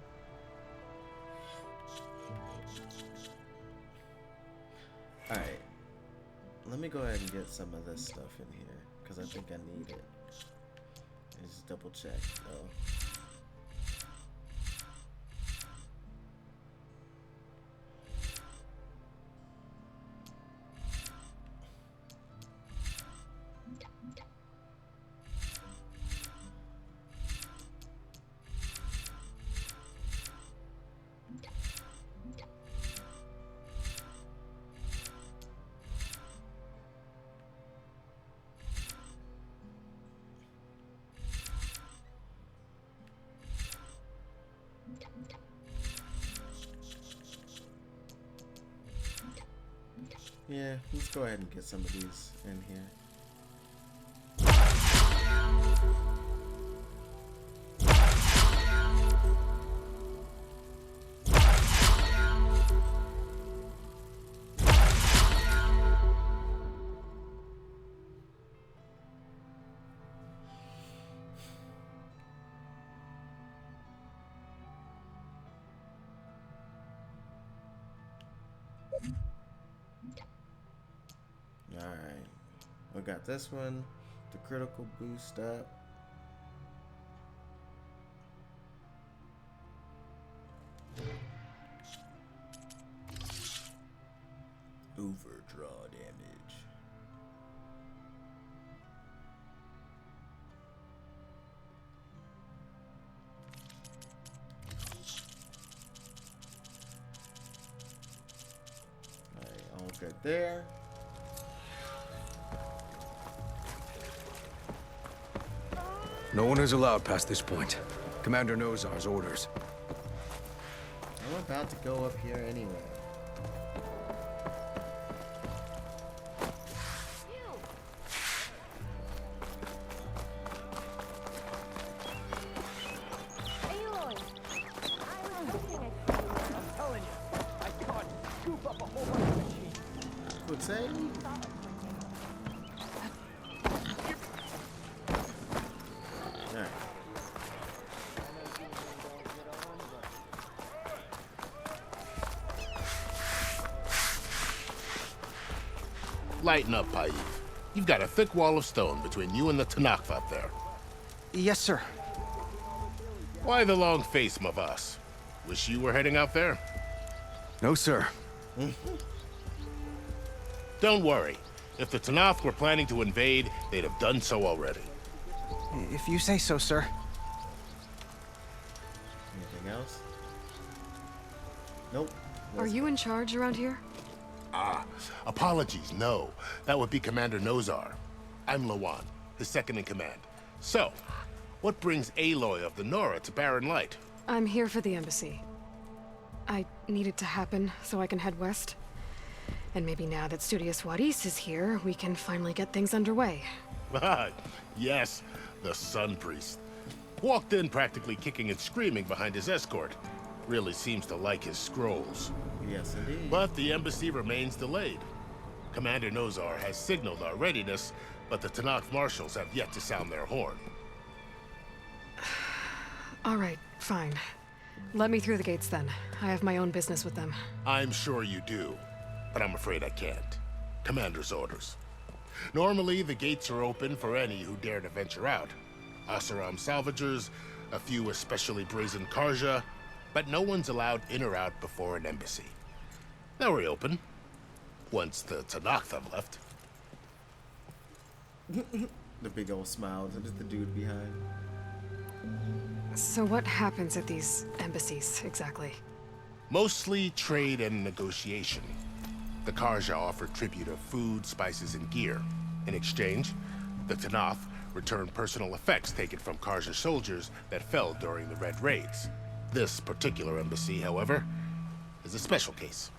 Alright. Let me go ahead and get some of this stuff in here, because I think I need it. Just double check, though. Yeah, let's go ahead and get some of these in here. Alright, we got this one, the critical boost up. Overdraw damage. Alright, all good there. No one is allowed past this point. Commander Nozar's orders. I'm about to go up here anyway. Aloy, I was looking at you. I'm telling you, I caught scoop up a whole bunch of machines. Good save. Lighten up, Paif. You've got a thick wall of stone between you and the Tanakh up there. Yes, sir. Why the long face, Mavas? Wish you were heading out there? No, sir. Don't worry. If the Tanakh were planning to invade, they'd have done so already. If you say so, sir. Anything else? Nope. Are you in charge around here? Ah, apologies, no. That would be Commander Nozar. I'm Lawan, his second in command. So, what brings Aloy of the Nora to Barren Light? I'm here for the embassy. I need it to happen so I can head west. And maybe now that Studious Juarez is here, we can finally get things underway. Yes, the Sun Priest. Walked in practically kicking and screaming behind his escort. Really seems to like his scrolls. Yes, indeed. But the embassy remains delayed. Commander Nozar has signaled our readiness, but the Tanakh marshals have yet to sound their horn. All right, fine. Let me through the gates then. I have my own business with them. I'm sure you do, but I'm afraid I can't. Commander's orders. Normally, the gates are open for any who dare to venture out. Asaram salvagers, a few especially brazen Karja, but no one's allowed in or out before an embassy. They'll reopen, once the Tanakh have left. The big old smiles and just the dude behind. So what happens at these embassies, exactly? Mostly trade and negotiation. The Karja offer tribute of food, spices, and gear. In exchange, the Tanakh return personal effects taken from Karja soldiers that fell during the Red Raids. This particular embassy, however, is a special case.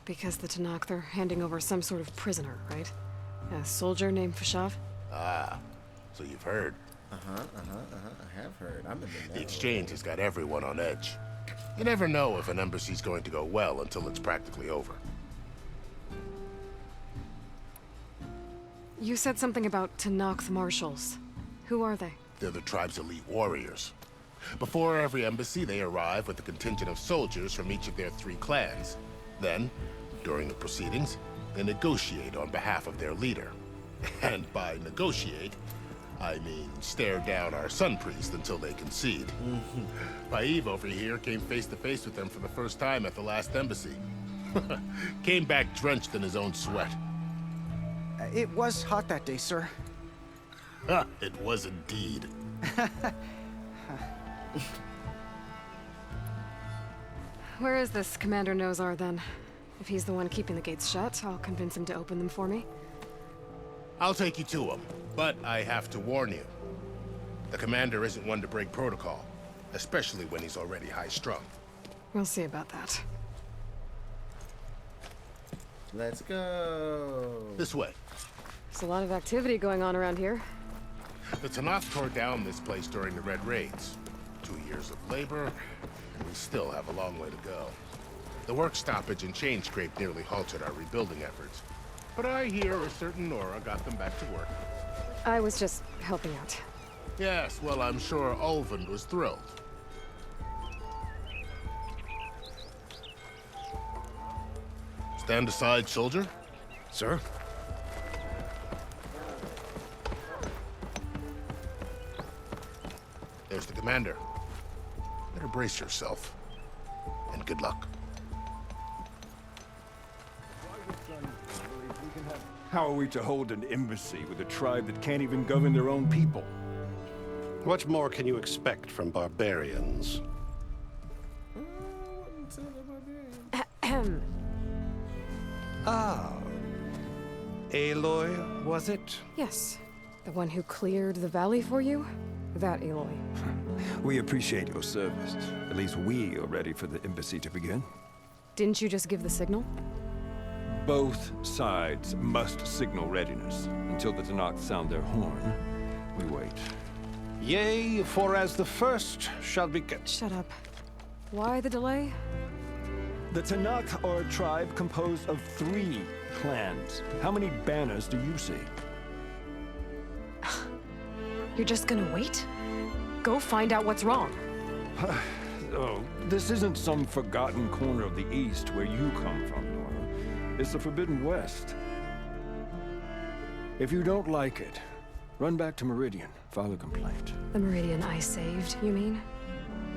Because the Tanakh, they're handing over some sort of prisoner, right? A soldier named Fashav? Ah, so you've heard. I have heard. I'm in the know. The exchange has got everyone on edge. You never know if an embassy's going to go well until it's practically over. You said something about Tanakh marshals. Who are they? They're the tribe's elite warriors. Before every embassy, they arrive with a contingent of soldiers from each of their 3 clans. Then, during the proceedings, they negotiate on behalf of their leader. And by negotiate, I mean stare down our Sun Priest until they concede. Paiv over here came face to face with them for the first time at the last embassy. Came back drenched in his own sweat. It was hot that day, sir. It was indeed. Where is this Commander Nozar, then? If he's the one keeping the gates shut, I'll convince him to open them for me. I'll take you to him, but I have to warn you. The commander isn't one to break protocol, especially when he's already high-strung. We'll see about that. Let's go. This way. There's a lot of activity going on around here. The Tanakh tore down this place during the Red Raids. 2 years of labor, and we still have a long way to go. The work stoppage and chain scrape nearly halted our rebuilding efforts. But I hear a certain Nora got them back to work. I was just helping out. Yes, well, I'm sure Ulvund was thrilled. Stand aside, soldier. Sir? There's the commander. Better brace yourself. And good luck. How are we to hold an embassy with a tribe that can't even govern their own people? What more can you expect from barbarians? Ahem. Ah. Aloy, was it? Yes. The one who cleared the valley for you? That Aloy. We appreciate your service. At least we are ready for the embassy to begin. Didn't you just give the signal? Both sides must signal readiness. Until the Tanakh sound their horn, we wait. Yea, for as the first shall be... Shut up. Why the delay? The Tanakh are a tribe composed of 3 clans. How many banners do you see? You're just gonna wait? Go find out what's wrong. Oh, this isn't some forgotten corner of the East where you come from, Nora. It's the Forbidden West. If you don't like it, run back to Meridian, file a complaint. The Meridian I saved, you mean?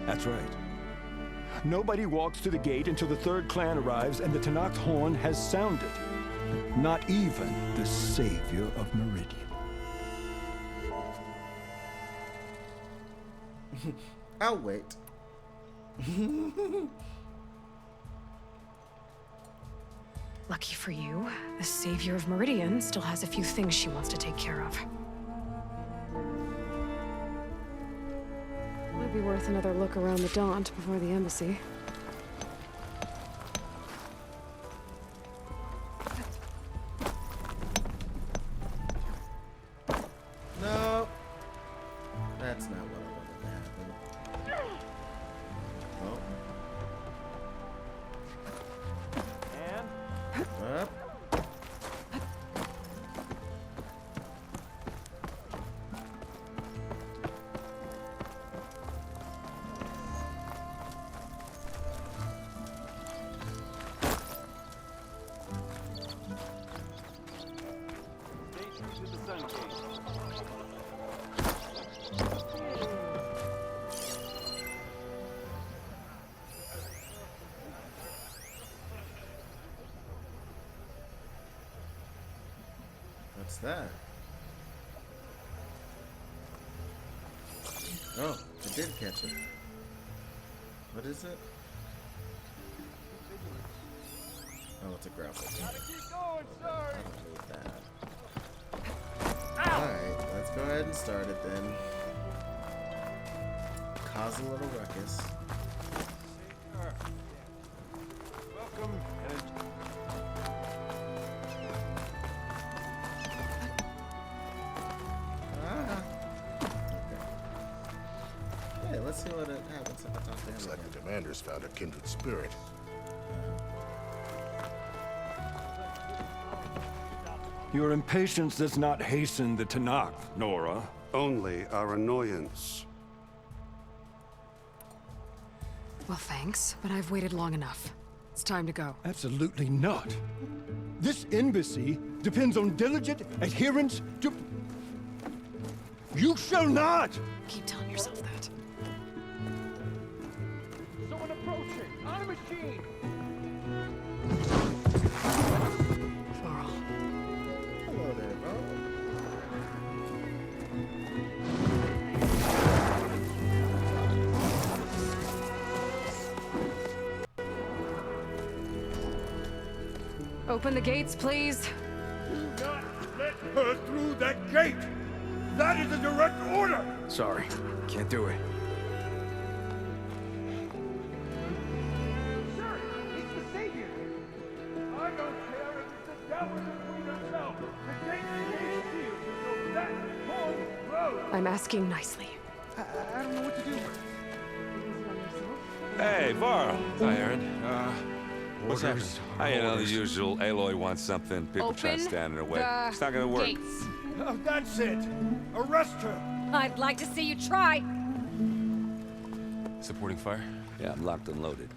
That's right. Nobody walks to the gate until the 3rd clan arrives and the Tanakh's horn has sounded. Not even the savior of Meridian. I'll wait. Lucky for you, the savior of Meridian still has a few things she wants to take care of. Might be worth another look around the Daunt before the embassy. did catch it. What is it? Oh, it's a grapple. Gotta keep going, sir. I don't need that. Alright, let's go ahead and start it then. Cause a little ruckus. Welcome and Hey, let's see what happens if I talk to him. Looks like the commander's found a kindred spirit. Your impatience does not hasten the Tanakh, Nora. Only our annoyance. Well, thanks, but I've waited long enough. It's time to go. Absolutely not. This embassy depends on diligent adherence to... You shall not! Keep telling yourself that. someone approaching! On a machine! Varl. Hello there, bro. Open the gates, please. Do not let her through that gate! That is a direct order! Sorry, can't do it. Sir, he's the savior! I don't care if it's the devil between ourselves! The gate is sealed until that home road! I'm asking nicely. I don't know what to do. Hey, Varl. Hi, Aaron. What's happening? You know, the usual. Aloy wants something. People try to stand in her way. It's not gonna work. Gates. Oh, that's it! Arrest her! I'd like to see you try. Supporting fire? Yeah, I'm locked and loaded.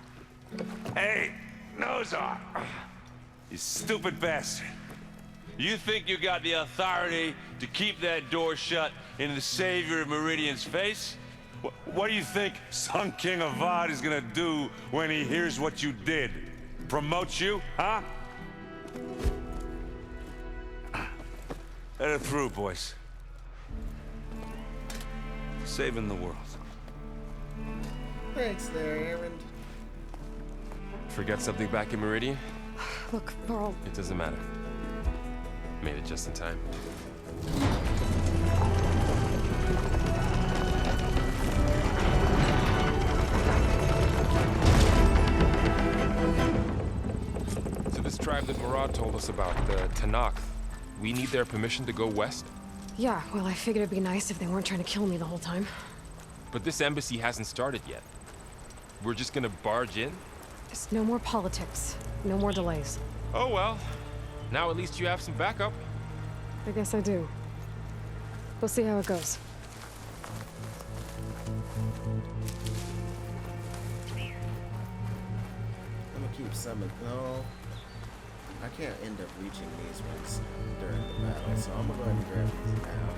Hey, Nozar! You stupid bastard. You think you got the authority to keep that door shut in the savior of Meridian's face? What do you think Sun King Avad is gonna do when he hears what you did? Promote you, huh? Let her through, boys. Saving the world. Thanks there, Aaron. Forget something back in Meridian? Look, Varl. It doesn't matter. Made it just in time. So this tribe that Murad told us about, the Tanakh, we need their permission to go west? Yeah, well, I figured it'd be nice if they weren't trying to kill me the whole time. But this embassy hasn't started yet. We're just gonna barge in? Just no more politics. No more delays. Oh well. Now at least you have some backup. I guess I do. We'll see how it goes. I'm gonna keep some. No, I can't end up reaching these ones during the battle, so I'm gonna go ahead and grab these now.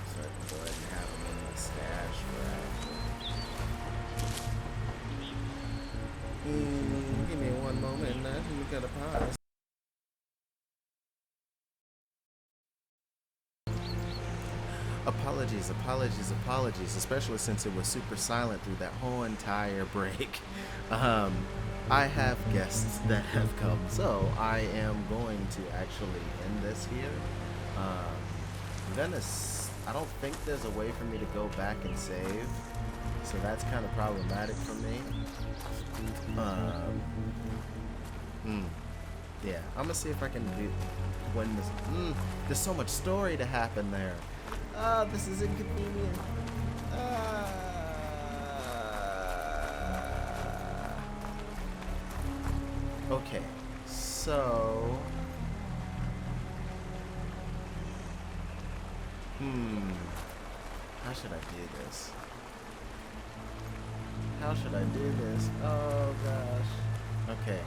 So I can go ahead and have them in my stash for after. Give me one moment, man. We gotta pause. Apologies, especially since it was super silent through that whole entire break. I have guests that have come, so I am going to actually end this here. I don't think there's a way for me to go back and save, so that's kind of problematic for me. Yeah, I'm gonna see if I can do when this. There's so much story to happen there. This is inconvenient. Okay, so... How should I do this? How should I do this? Oh, gosh. Okay.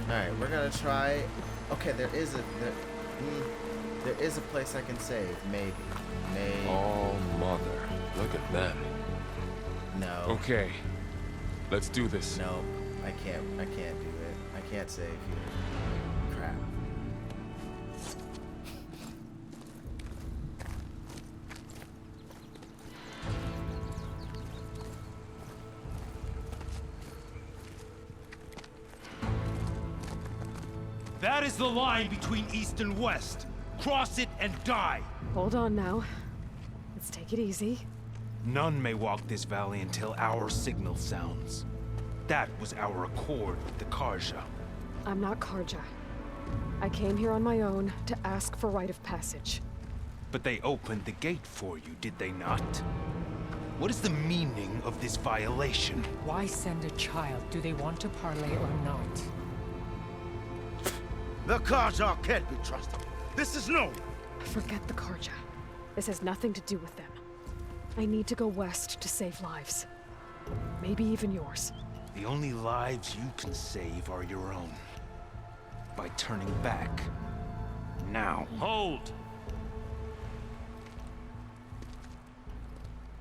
Alright, we're gonna try... Okay, there is a place I can save, maybe. Oh, mother. Look at them. No. Okay. Let's do this. No, I can't do it. I can't save you. Crap. That is the line between East and West. Cross it and die. Hold on now. Let's take it easy. None may walk this valley until our signal sounds. That was our accord with the Karja. I'm not Karja. I came here on my own to ask for rite of passage. But they opened the gate for you, did they not? What is the meaning of this violation? Why send a child? Do they want to parley or not? The Karja can't be trusted. This is known. Forget the Karja. This has nothing to do with them. I need to go west to save lives. Maybe even yours. The only lives you can save are your own. By turning back. Now. Hold!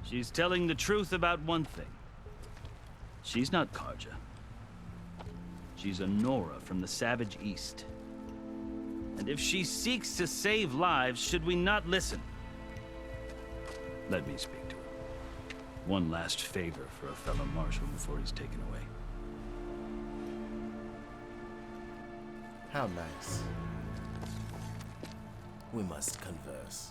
She's telling the truth about one thing. She's not Karja. She's a Nora from the Savage East. And if she seeks to save lives, should we not listen? Let me speak to her. One last favor for a fellow marshal before he's taken away. How nice. We must converse.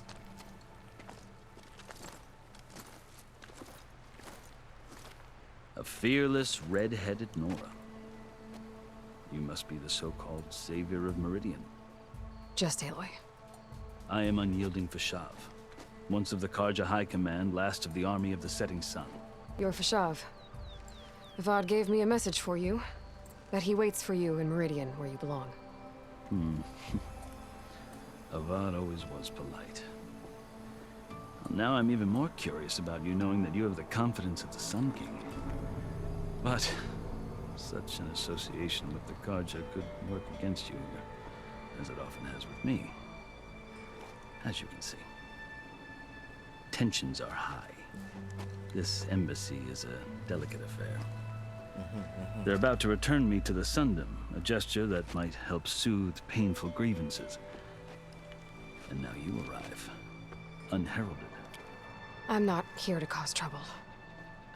A fearless, red-headed Nora. You must be the so-called savior of Meridian. Just Aloy. I am unyielding Fashav. Once of the Karja High Command, last of the army of the setting sun. You're Fashav. Avad gave me a message for you. That he waits for you in Meridian, where you belong. Avad always was polite. Well, now I'm even more curious about you knowing that you have the confidence of the Sun King. But such an association with the Karja could work against you, as it often has with me. As you can see. Tensions are high. This embassy is a delicate affair. They're about to return me to the Sundom, a gesture that might help soothe painful grievances. And now you arrive, unheralded. I'm not here to cause trouble.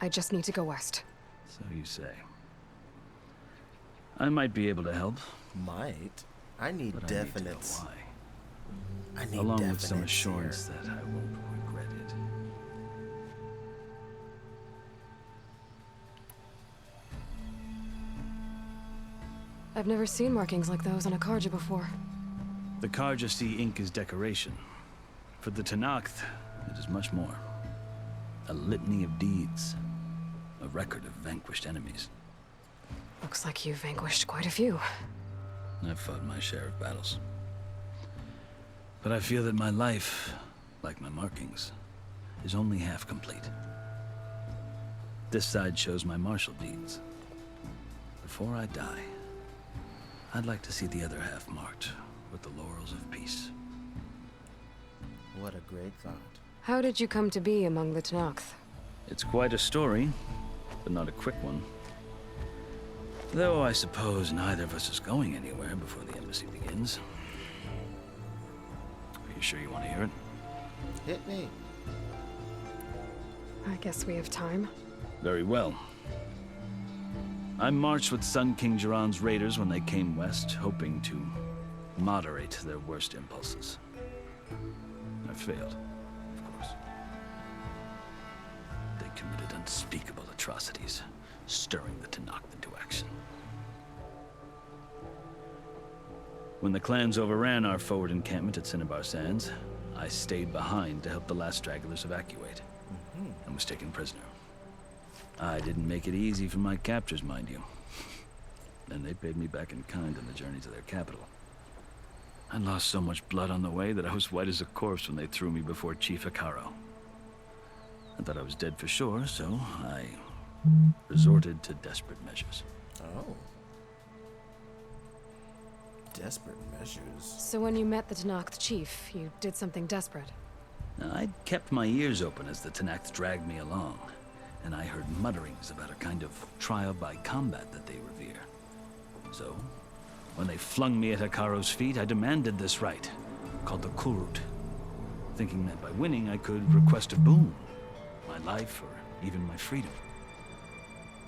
I just need to go west. So you say. I might be able to help. Might? I need but definites. I need to know why. I need Along with some definites assurance here. that I won't regret it. I've never seen markings like those on a Karja before. The Karja see ink as decoration. For the Tenakth, it is much more. A litany of deeds. A record of vanquished enemies. Looks like you've vanquished quite a few. I've fought my share of battles. But I feel that my life, like my markings, is only half complete. This side shows my martial deeds. Before I die, I'd like to see the other half marked with the laurels of peace. What a great thought. How did you come to be among the Tenakth? It's quite a story, but not a quick one. Though I suppose neither of us is going anywhere before the embassy begins. Are you sure you want to hear it? Hit me. I guess we have time. Very well. I marched with Sun King Jiran's raiders when they came west, hoping to moderate their worst impulses. I failed, of course. They committed unspeakable atrocities, stirring the Tenakth into action. When the clans overran our forward encampment at Cinnabar Sands, I stayed behind to help the last stragglers evacuate, and was taken prisoner. I didn't make it easy for my captors, mind you. And they paid me back in kind on the journey to their capital. I lost so much blood on the way that I was white as a corpse when they threw me before Chief Hikaro. I thought I was dead for sure, so I resorted to desperate measures. Oh. Desperate measures? So when you met the Tenakth chief, you did something desperate? Now, I'd kept my ears open as the Tenakth dragged me along, and I heard mutterings about a kind of trial by combat that they revere. So, when they flung me at Hikaro's feet, I demanded this rite, called the Kurut, thinking that by winning I could request a boon, my life or even my freedom.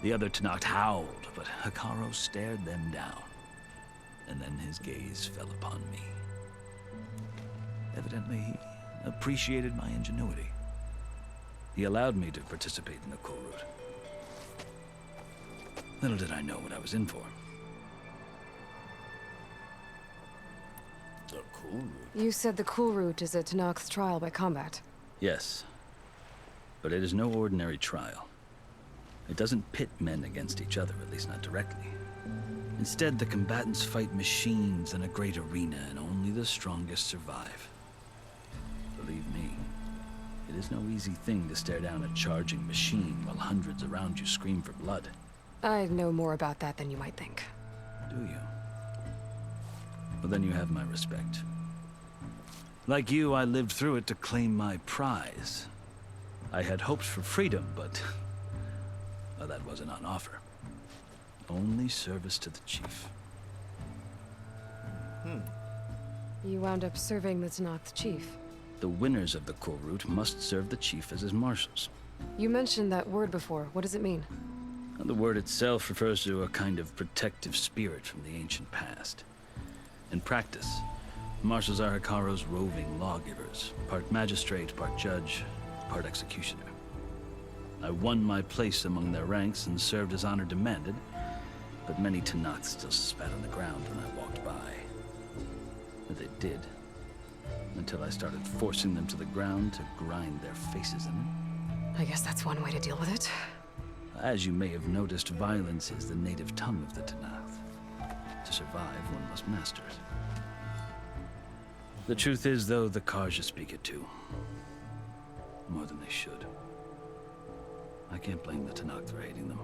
The other Tenakth howled, but Hikaru stared them down, and then his gaze fell upon me. Evidently, he appreciated my ingenuity. He allowed me to participate in the Kurut. Little did I know what I was in for. The Kurut? You said the Kurut is a Tenakth's trial by combat. Yes, but it is no ordinary trial. It doesn't pit men against each other, at least not directly. Instead, the combatants fight machines in a great arena, and only the strongest survive. Believe me, it is no easy thing to stare down a charging machine while hundreds around you scream for blood. I know more about that than you might think. Do you? Well, then you have my respect. Like you, I lived through it to claim my prize. I had hoped for freedom, but well, that wasn't on offer. Only service to the chief. You wound up serving the Tenakth chief. The winners of the Kurut must serve the chief as his marshals. You mentioned that word before. What does it mean? The word itself refers to a kind of protective spirit from the ancient past. In practice, marshals are Hikaru's roving lawgivers, part magistrate, part judge, part executioner. I won my place among their ranks and served as honor demanded, but many Tenakths still spat on the ground when I walked by. But they did, until I started forcing them to the ground to grind their faces in it. I guess that's one way to deal with it. As you may have noticed, violence is the native tongue of the Tenakth. To survive, one must master it. The truth is, though, the Karja speak it too. More than they should. I can't blame the Tenakth for hating them.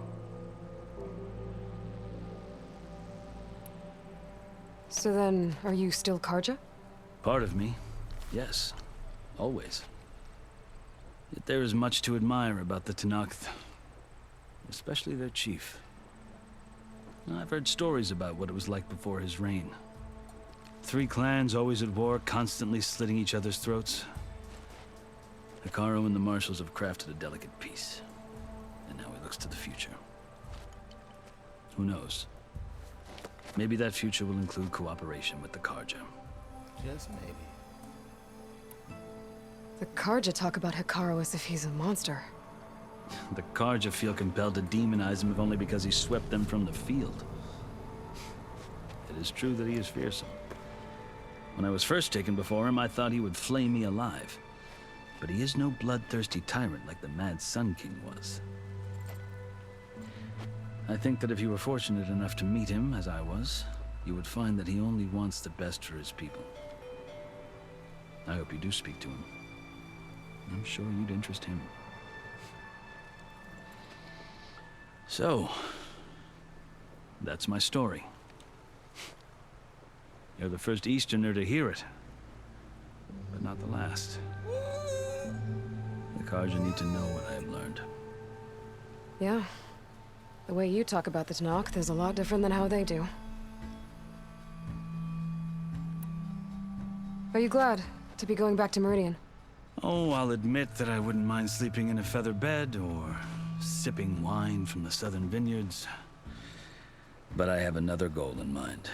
So then, are you still Karja? Part of me, yes. Always. Yet there is much to admire about the Tenakth. Especially their chief. I've heard stories about what it was like before his reign. 3 clans always at war, constantly slitting each other's throats. Hikaru and the marshals have crafted a delicate peace. And now he looks to the future. Who knows? Maybe that future will include cooperation with the Karja. Just maybe. The Karja talk about Hikaru as if he's a monster. The Karja feel compelled to demonize him if only because he swept them from the field. It is true that he is fearsome. When I was first taken before him, I thought he would flay me alive. But he is no bloodthirsty tyrant like the Mad Sun King was. I think that if you were fortunate enough to meet him, as I was, you would find that he only wants the best for his people. I hope you do speak to him. I'm sure you'd interest him. So, that's my story. You're the first Easterner to hear it, but not the last. The Karja need to know what I have learned. Yeah. The way you talk about the Tenakth is a lot different than how they do. Are you glad to be going back to Meridian? Oh, I'll admit that I wouldn't mind sleeping in a feather bed or sipping wine from the southern vineyards. But I have another goal in mind.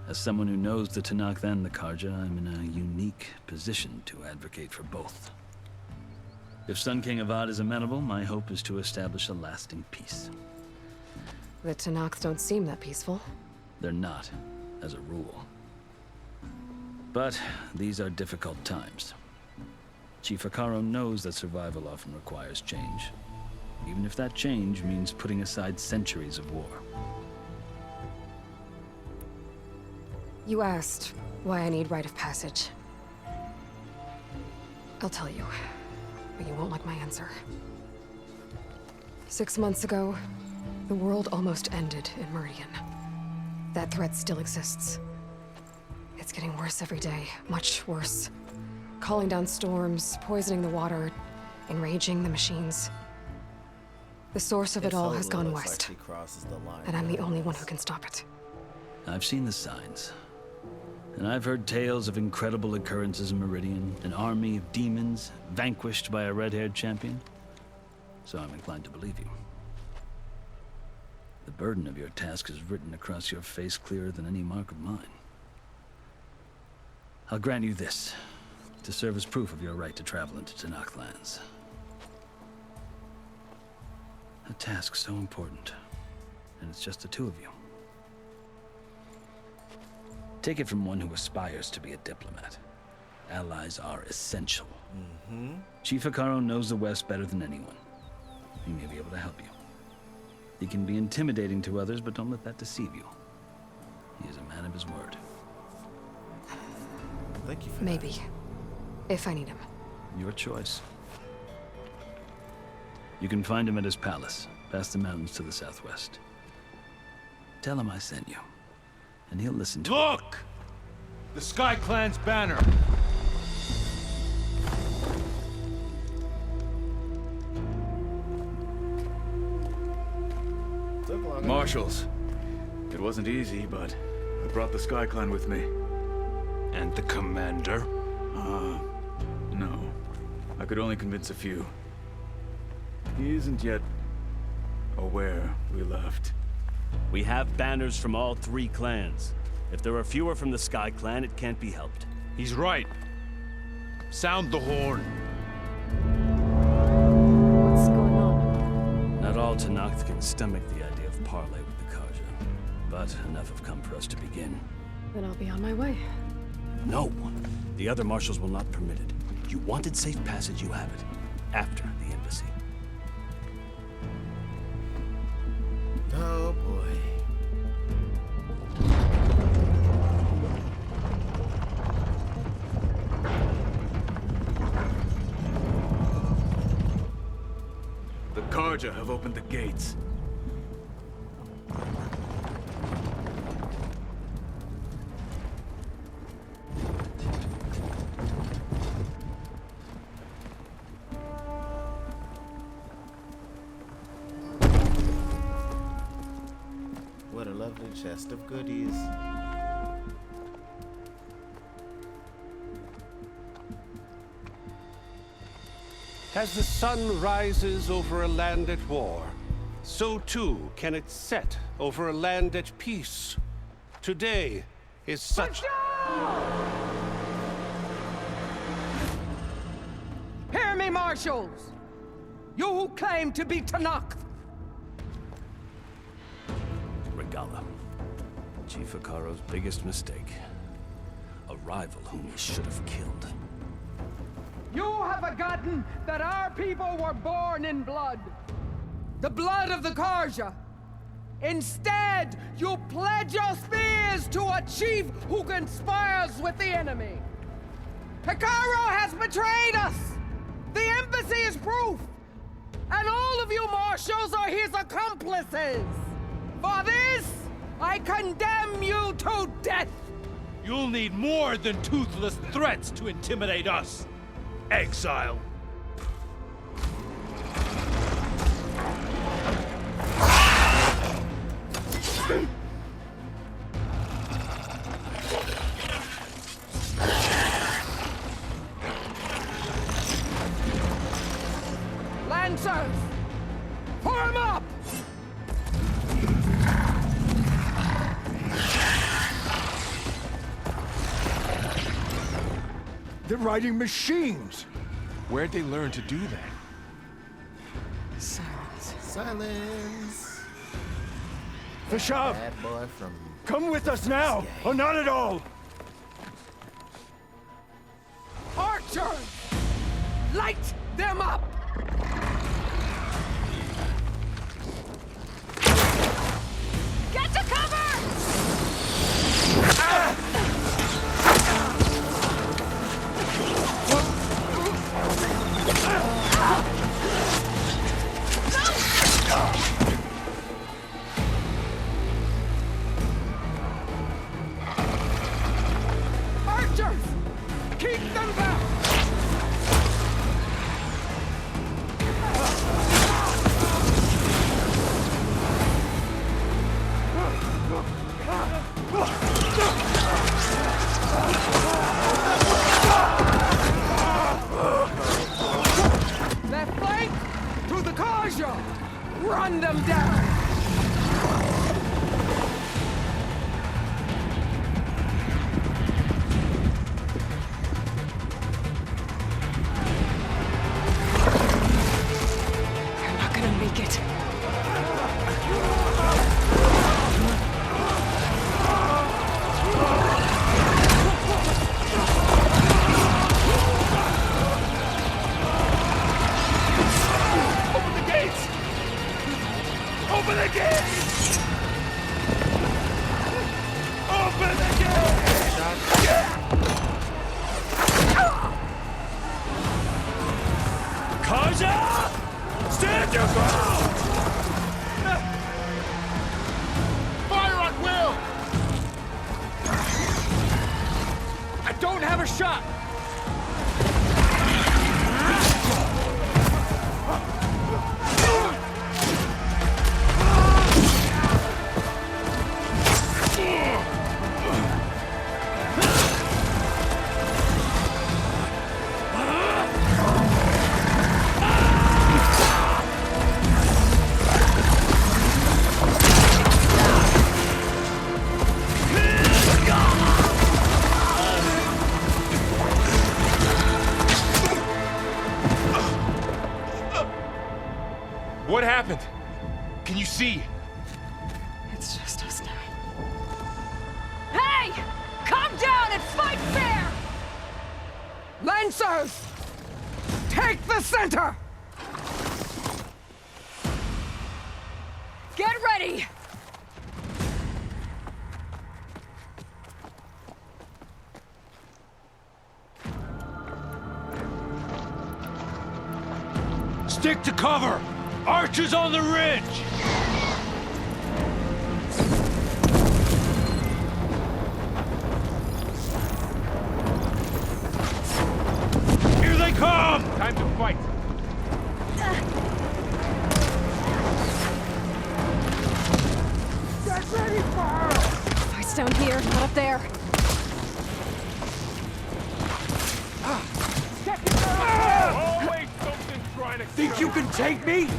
As someone who knows the Tenakth and the Karja, I'm in a unique position to advocate for both. If Sun King Avad is amenable, my hope is to establish a lasting peace. The Tenakth don't seem that peaceful. They're not, as a rule. But these are difficult times. Chief Hikaru knows that survival often requires change, even if that change means putting aside centuries of war. You asked why I need rite of passage. I'll tell you, but you won't like my answer. 6 months ago, the world almost ended in Meridian. That threat still exists. It's getting worse every day, much worse. Calling down storms, poisoning the water. enraging the machines. The source of it all has gone Looks like west, she crosses the line. and I'm the only one who can stop it. I've seen the signs. And I've heard tales of incredible occurrences in Meridian, an army of demons vanquished by a red-haired champion. So I'm inclined to believe you. The burden of your task is written across your face clearer than any mark of mine. I'll grant you this, to serve as proof of your right to travel into Tanakh lands. A task so important, and it's just the two of you. Take it from one who aspires to be a diplomat. Allies are essential. Chief Hikaru knows the West better than anyone. He may be able to help you. He can be intimidating to others, but don't let that deceive you. He is a man of his word. Thank you for Maybe. If I need him. Your choice. You can find him at his palace, past the mountains to the southwest. Tell him I sent you, and he'll listen to Look! The Sky Clan's banner! Marshals. It wasn't easy, but I brought the Sky Clan with me. And the commander? No. I could only convince a few. He isn't yet aware we left. We have banners from all 3 clans. If there are fewer from the Sky Clan, it can't be helped. He's right. Sound the horn. What's going on? Not all Tanakh can stomach the idea of parley with the Karja, but enough have come for us to begin. Then I'll be on my way. No! The other marshals will not permit it. You wanted safe passage, you have it. After the embassy. Oh boy. The Karja have opened the gates. What a lovely chest of goodies. As the sun rises over a land at war, so too can it set over a land at peace. Today is such... Hear me, marshals! You who claim to be Tanakh! Regala. Chief Hikaru's biggest mistake. A rival whom he should have killed. You have forgotten that our people were born in blood. The blood of the Karja. Instead, you pledge your spears to a chief who conspires with the enemy. Hikaru has betrayed us! The embassy is proof! And all of you marshals are his accomplices! For this, I condemn you to death! You'll need more than toothless threats to intimidate us. Exile. Lancers! Form up! They're riding machines! Where'd they learn to do that? Silence. Silence. Vashav! Bad boy from... Come with us now, or not at all! Archers! Light them up! Get to cover! Archers! Keep them back! through the Karja! Run them down! They're not gonna make it. Open the gates! Open the gates! Kaja! Stand your ground! Fire at will! I don't have a shot! What happened? Can you see? It's just us now. Hey! Come down and fight fair! Lancers! Take the center! Get ready! Stick to cover! Archers on the ridge! Here they come! Time to fight. Get ready for her! Fight's down here, not up there. Always something trying to Think you can take me?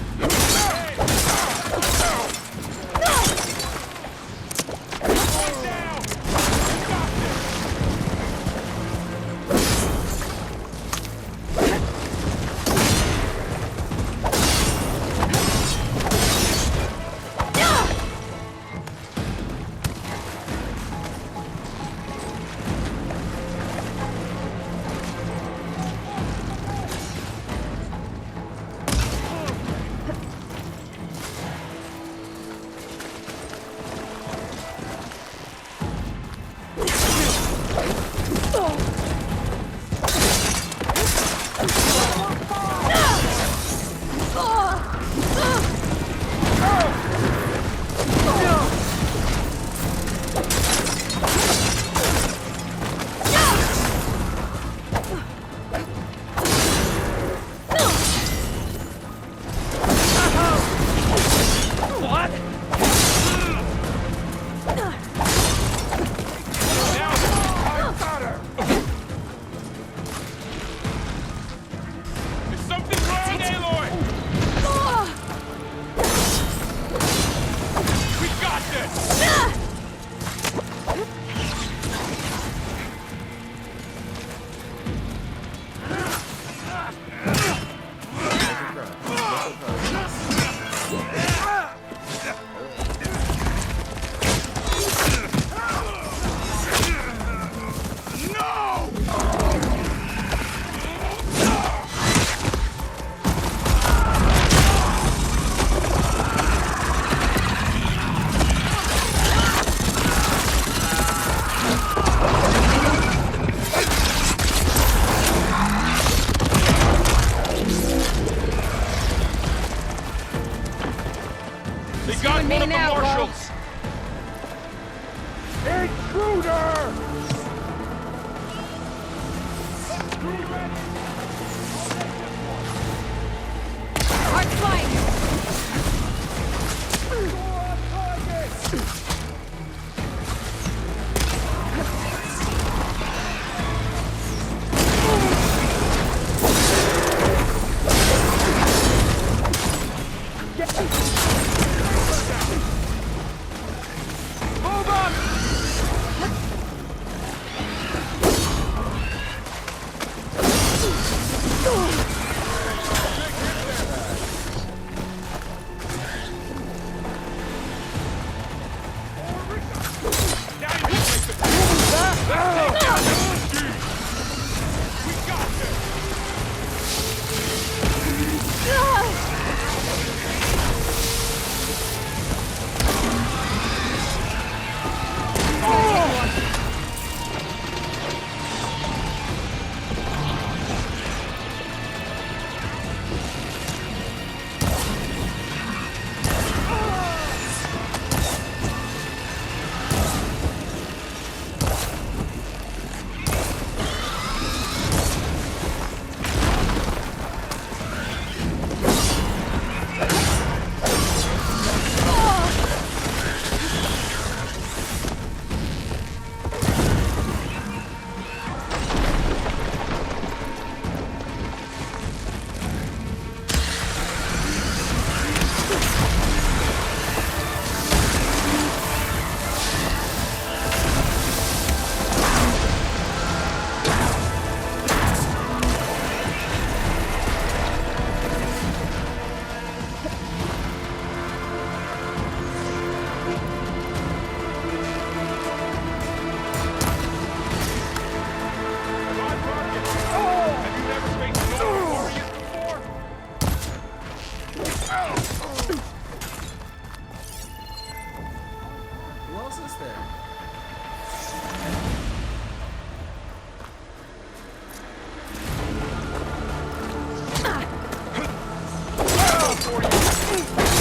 Who else is there?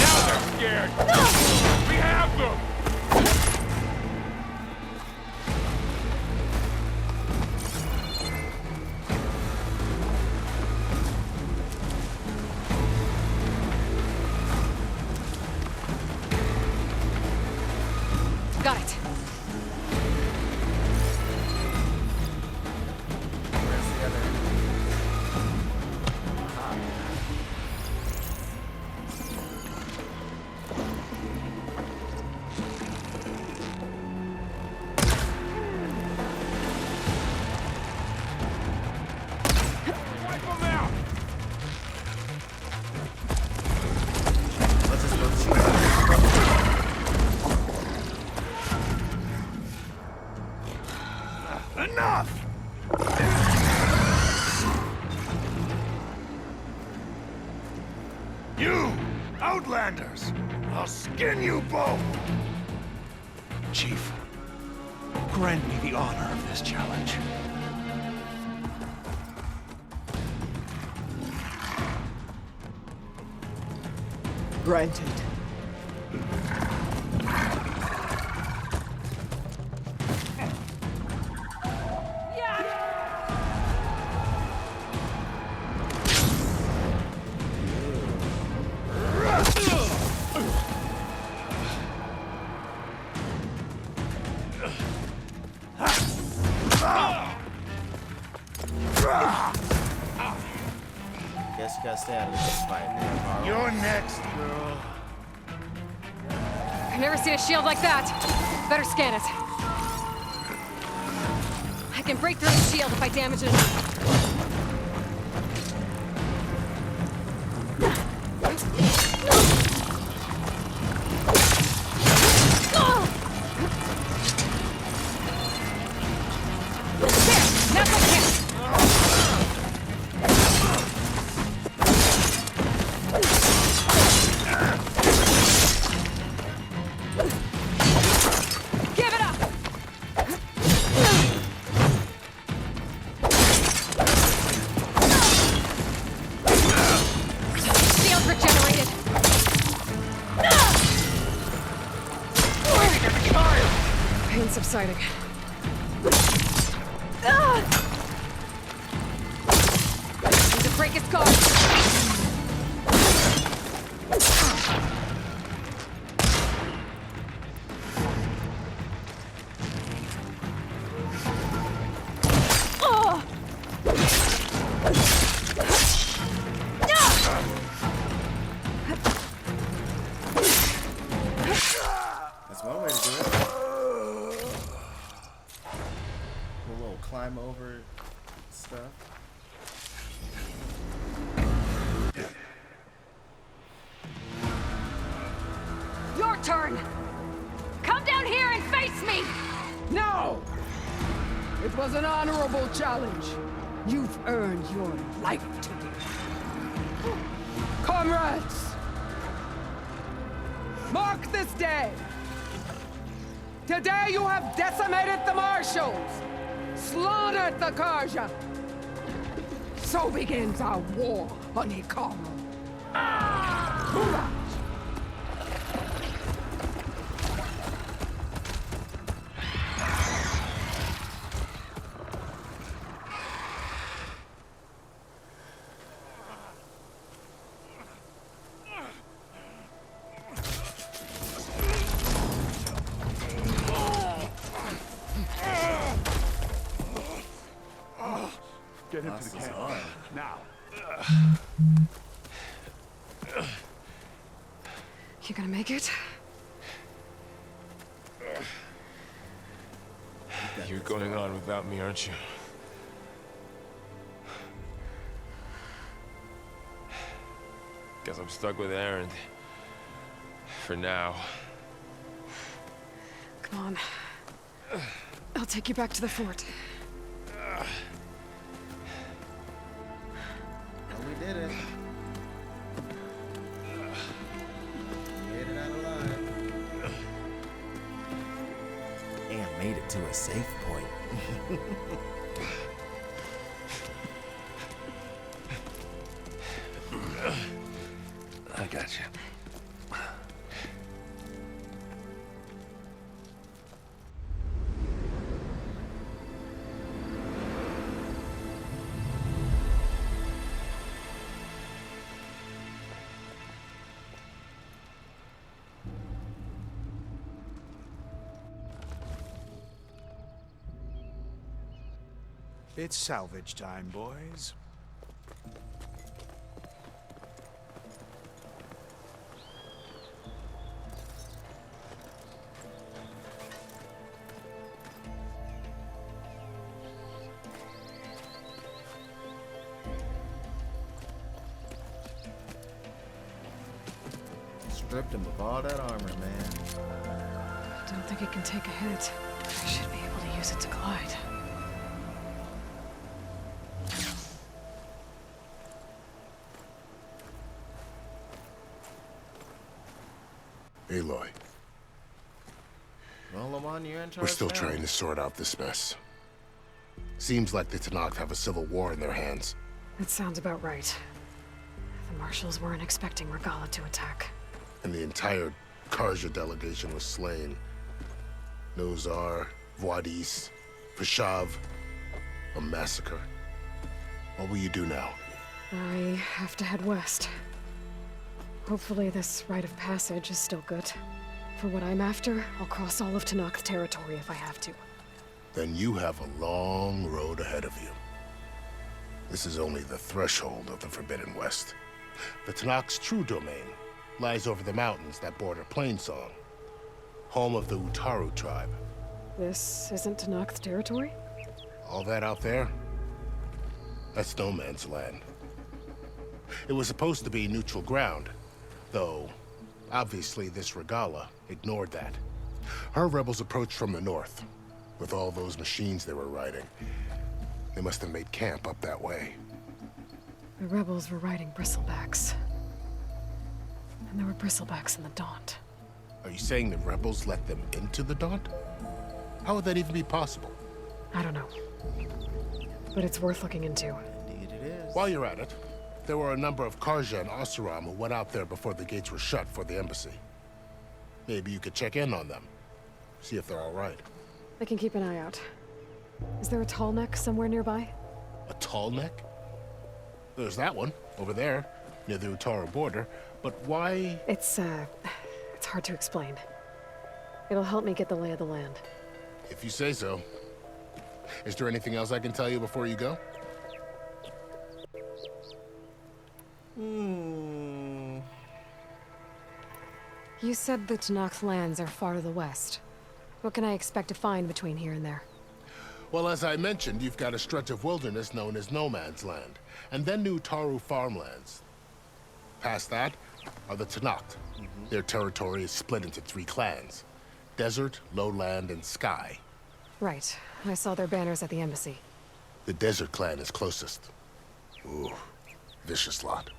Now they're scared. We have them. Got it. Where's the other? Wipe them out. Let's just go shoot. Enough. You, Outlanders, I'll skin you both. Chief, grant me the honor of this challenge. Granted. Guess you gotta stay out of this fight now, Carl. You're next, girl. I've never seen a shield like that. Better scan it. I can break through the shield if I damage it enough. Subsiding. Need to break his guard. That's one way to do it. A little climb over stuff. Your turn. Come down here and face me. No! It was an honorable challenge. You've earned your life today. Comrades! Mark this day. Today you have decimated the Marshals, slaughtered the Karja. So begins our war on Hikaru. Hoorah! Get into the camp. Now. You gonna make it? You're going on without me, aren't you? Guess I'm stuck with Aaron. For now. Come on. I'll take you back to the fort. Oh, we did it. to a safe point. I got you. It's salvage time, boys. Stripped him of all that armor, man. I don't think it can take a hit. I should be able to use it to glide. Aloy. Well, Lamont, you're in charge We're still now. trying to sort out this mess. Seems like the Tenakth have a civil war in their hands. That sounds about right. The marshals weren't expecting Regala to attack. And the entire Karja delegation was slain. Nozar, Voidis, Peshav. A massacre. What will you do now? I have to head west. Hopefully this rite of passage is still good. For what I'm after, I'll cross all of Tenakth territory if I have to. Then you have a long road ahead of you. This is only the threshold of the Forbidden West. The Tenakth's true domain lies over the mountains that border Plainsong, home of the Utaru tribe. This isn't Tenakth territory? All that out there? That's no man's land. It was supposed to be neutral ground, though obviously this Regala ignored that. Her rebels approached from the north, with all those machines they were riding. They must have made camp up that way. The rebels were riding bristlebacks. And there were bristlebacks in the Daunt. Are you saying the rebels let them into the Daunt? How would that even be possible? I don't know. But it's worth looking into. Indeed it is. While you're at it, there were a number of Karja and Oseram who went out there before the gates were shut for the embassy. Maybe you could check in on them. See if they're all right. I can keep an eye out. Is there a tall neck somewhere nearby? A tall neck? There's that one, over there, near the Utaru border. But why? It's hard to explain. It'll help me get the lay of the land. If you say so. Is there anything else I can tell you before you go? You said the Tenakth lands are far to the west. What can I expect to find between here and there? Well, as I mentioned, you've got a stretch of wilderness known as No Man's Land, and then new Utaru farmlands. Past that are the Tenakth. Their territory is split into 3 clans: Desert, Lowland, and Sky. Right. I saw their banners at the embassy. The Desert clan is closest. Ooh, vicious lot.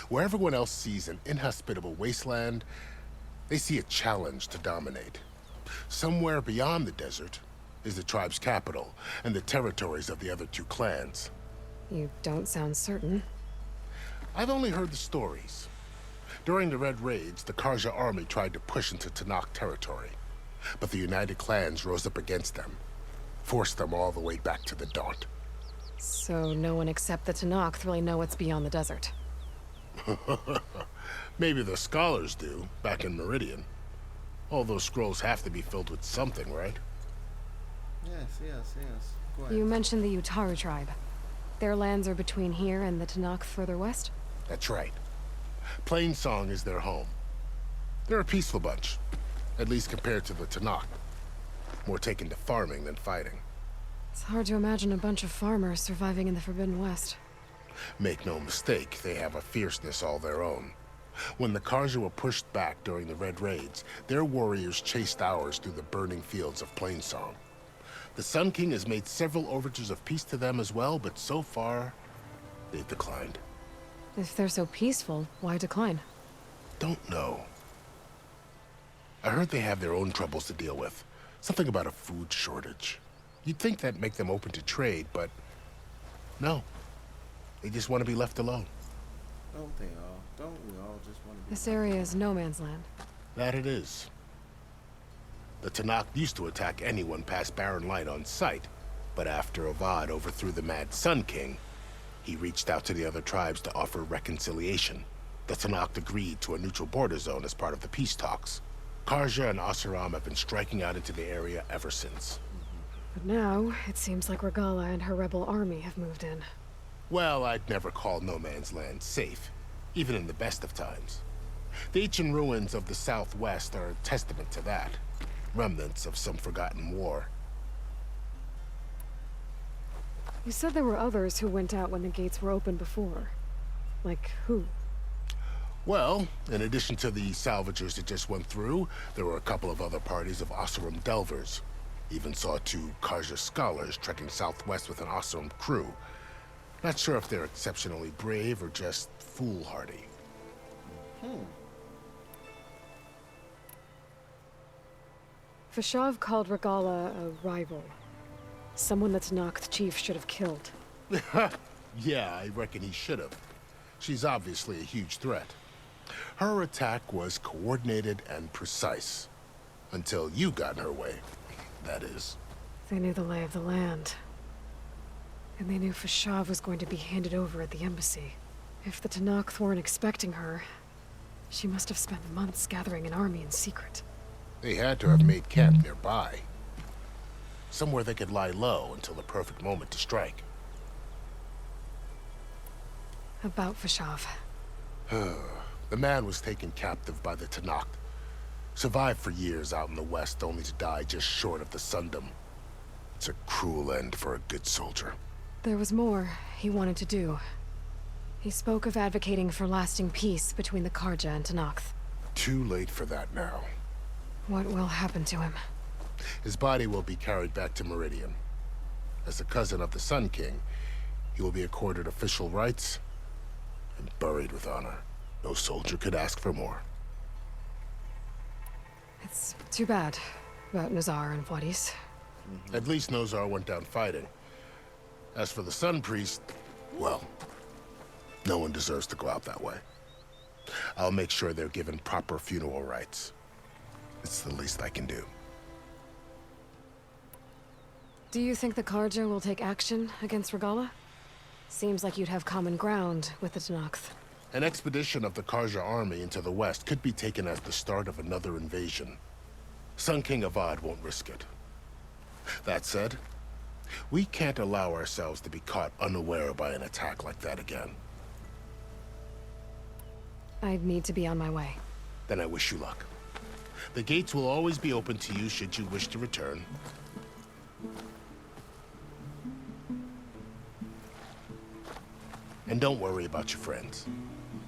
Where everyone else sees an inhospitable wasteland, they see a challenge to dominate. Somewhere beyond the desert is the tribe's capital and the territories of the other 2 clans. You don't sound certain. I've only heard the stories. During the Red Raids, the Karja army tried to push into Tenakth territory, but the United Clans rose up against them, forced them all the way back to the Daunt. So no one except the Tenakth really know what's beyond the desert. Maybe the scholars do, back in Meridian. All those scrolls have to be filled with something, right? Yes. Go ahead. You mentioned the Utaru tribe. Their lands are between here and the Tenakth further west? That's right. Plainsong is their home. They're a peaceful bunch, at least compared to the Tenakth. More taken to farming than fighting. It's hard to imagine a bunch of farmers surviving in the Forbidden West. Make no mistake, they have a fierceness all their own. When the Karja were pushed back during the Red Raids, their warriors chased ours through the burning fields of Plainsong. The Sun King has made several overtures of peace to them as well, but so far, they've declined. If they're so peaceful, why decline? Don't know. I heard they have their own troubles to deal with, Something about a food shortage. You'd think that'd make them open to trade, but no. They just want to be left alone. Don't they all? Don't we all just want to be... This area is no man's land. That it is. The Tanakh used to attack anyone past Barren Light on sight, but after Avad overthrew the Mad Sun King, he reached out to the other tribes to offer reconciliation. The Tanakh agreed to a neutral border zone as part of the peace talks. Karja and Asuram have been striking out into the area ever since. But now, it seems like Regala and her rebel army have moved in. Well, I'd never call no man's land safe, even in the best of times. The ancient ruins of the Southwest are a testament to that. Remnants of some forgotten war. You said there were others who went out when the gates were open before. Like who? Well, in addition to the salvagers that just went through, there were a couple of other parties of Asuram delvers. Even saw 2 Karja scholars trekking southwest with an Asuram crew. Not sure if they're exceptionally brave or just foolhardy. Fashav called Regala a rival. Someone that Tanakh chief should have killed. Yeah, I reckon he should have. She's obviously a huge threat. Her attack was coordinated and precise. Until you got in her way, that is. They knew the lay of the land. And they knew Fashav was going to be handed over at the embassy. If the Tanakh weren't expecting her, she must have spent months gathering an army in secret. They had to have made camp nearby. Somewhere they could lie low until the perfect moment to strike. About Fashav. The man was taken captive by the Tanakh. Survived for years out in the west, only to die just short of the Sundom. It's a cruel end for a good soldier. There was more he wanted to do. He spoke of advocating for lasting peace between the Karja and Tanakh. Too late for that now. What will happen to him? His body will be carried back to Meridian. As a cousin of the Sun King, he will be accorded official rights and buried with honor. No soldier could ask for more. It's too bad about Nazar and Wadis. At least Nozar went down fighting. As for the Sun Priest, well, no one deserves to go out that way. I'll make sure they're given proper funeral rites. It's the least I can do. Do you think the Karja will take action against Regala? Seems like you'd have common ground with the Tanakh. An expedition of the Karja army into the west could be taken as the start of another invasion. Sun King Avad won't risk it. That said, we can't allow ourselves to be caught unaware by an attack like that again. I'd need to be on my way. Then I wish you luck. The gates will always be open to you should you wish to return. And don't worry about your friends.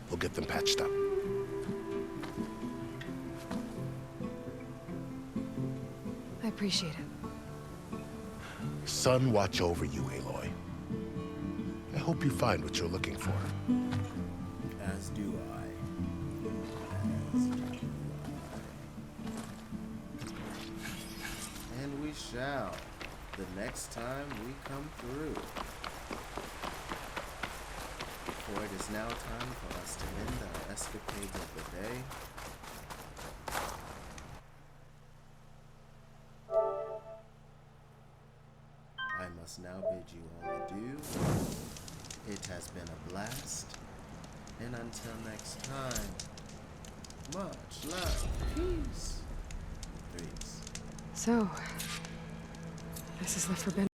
We'll get them patched up. I appreciate it. Sun watch over you, Aloy. I hope you find what you're looking for. As do I. And we shall, the next time we come through. For it is now time for us to end our escapades of the day. I must now bid you all adieu. It has been a blast. And until next time, much love, peace, peace. So, this is the forbidden.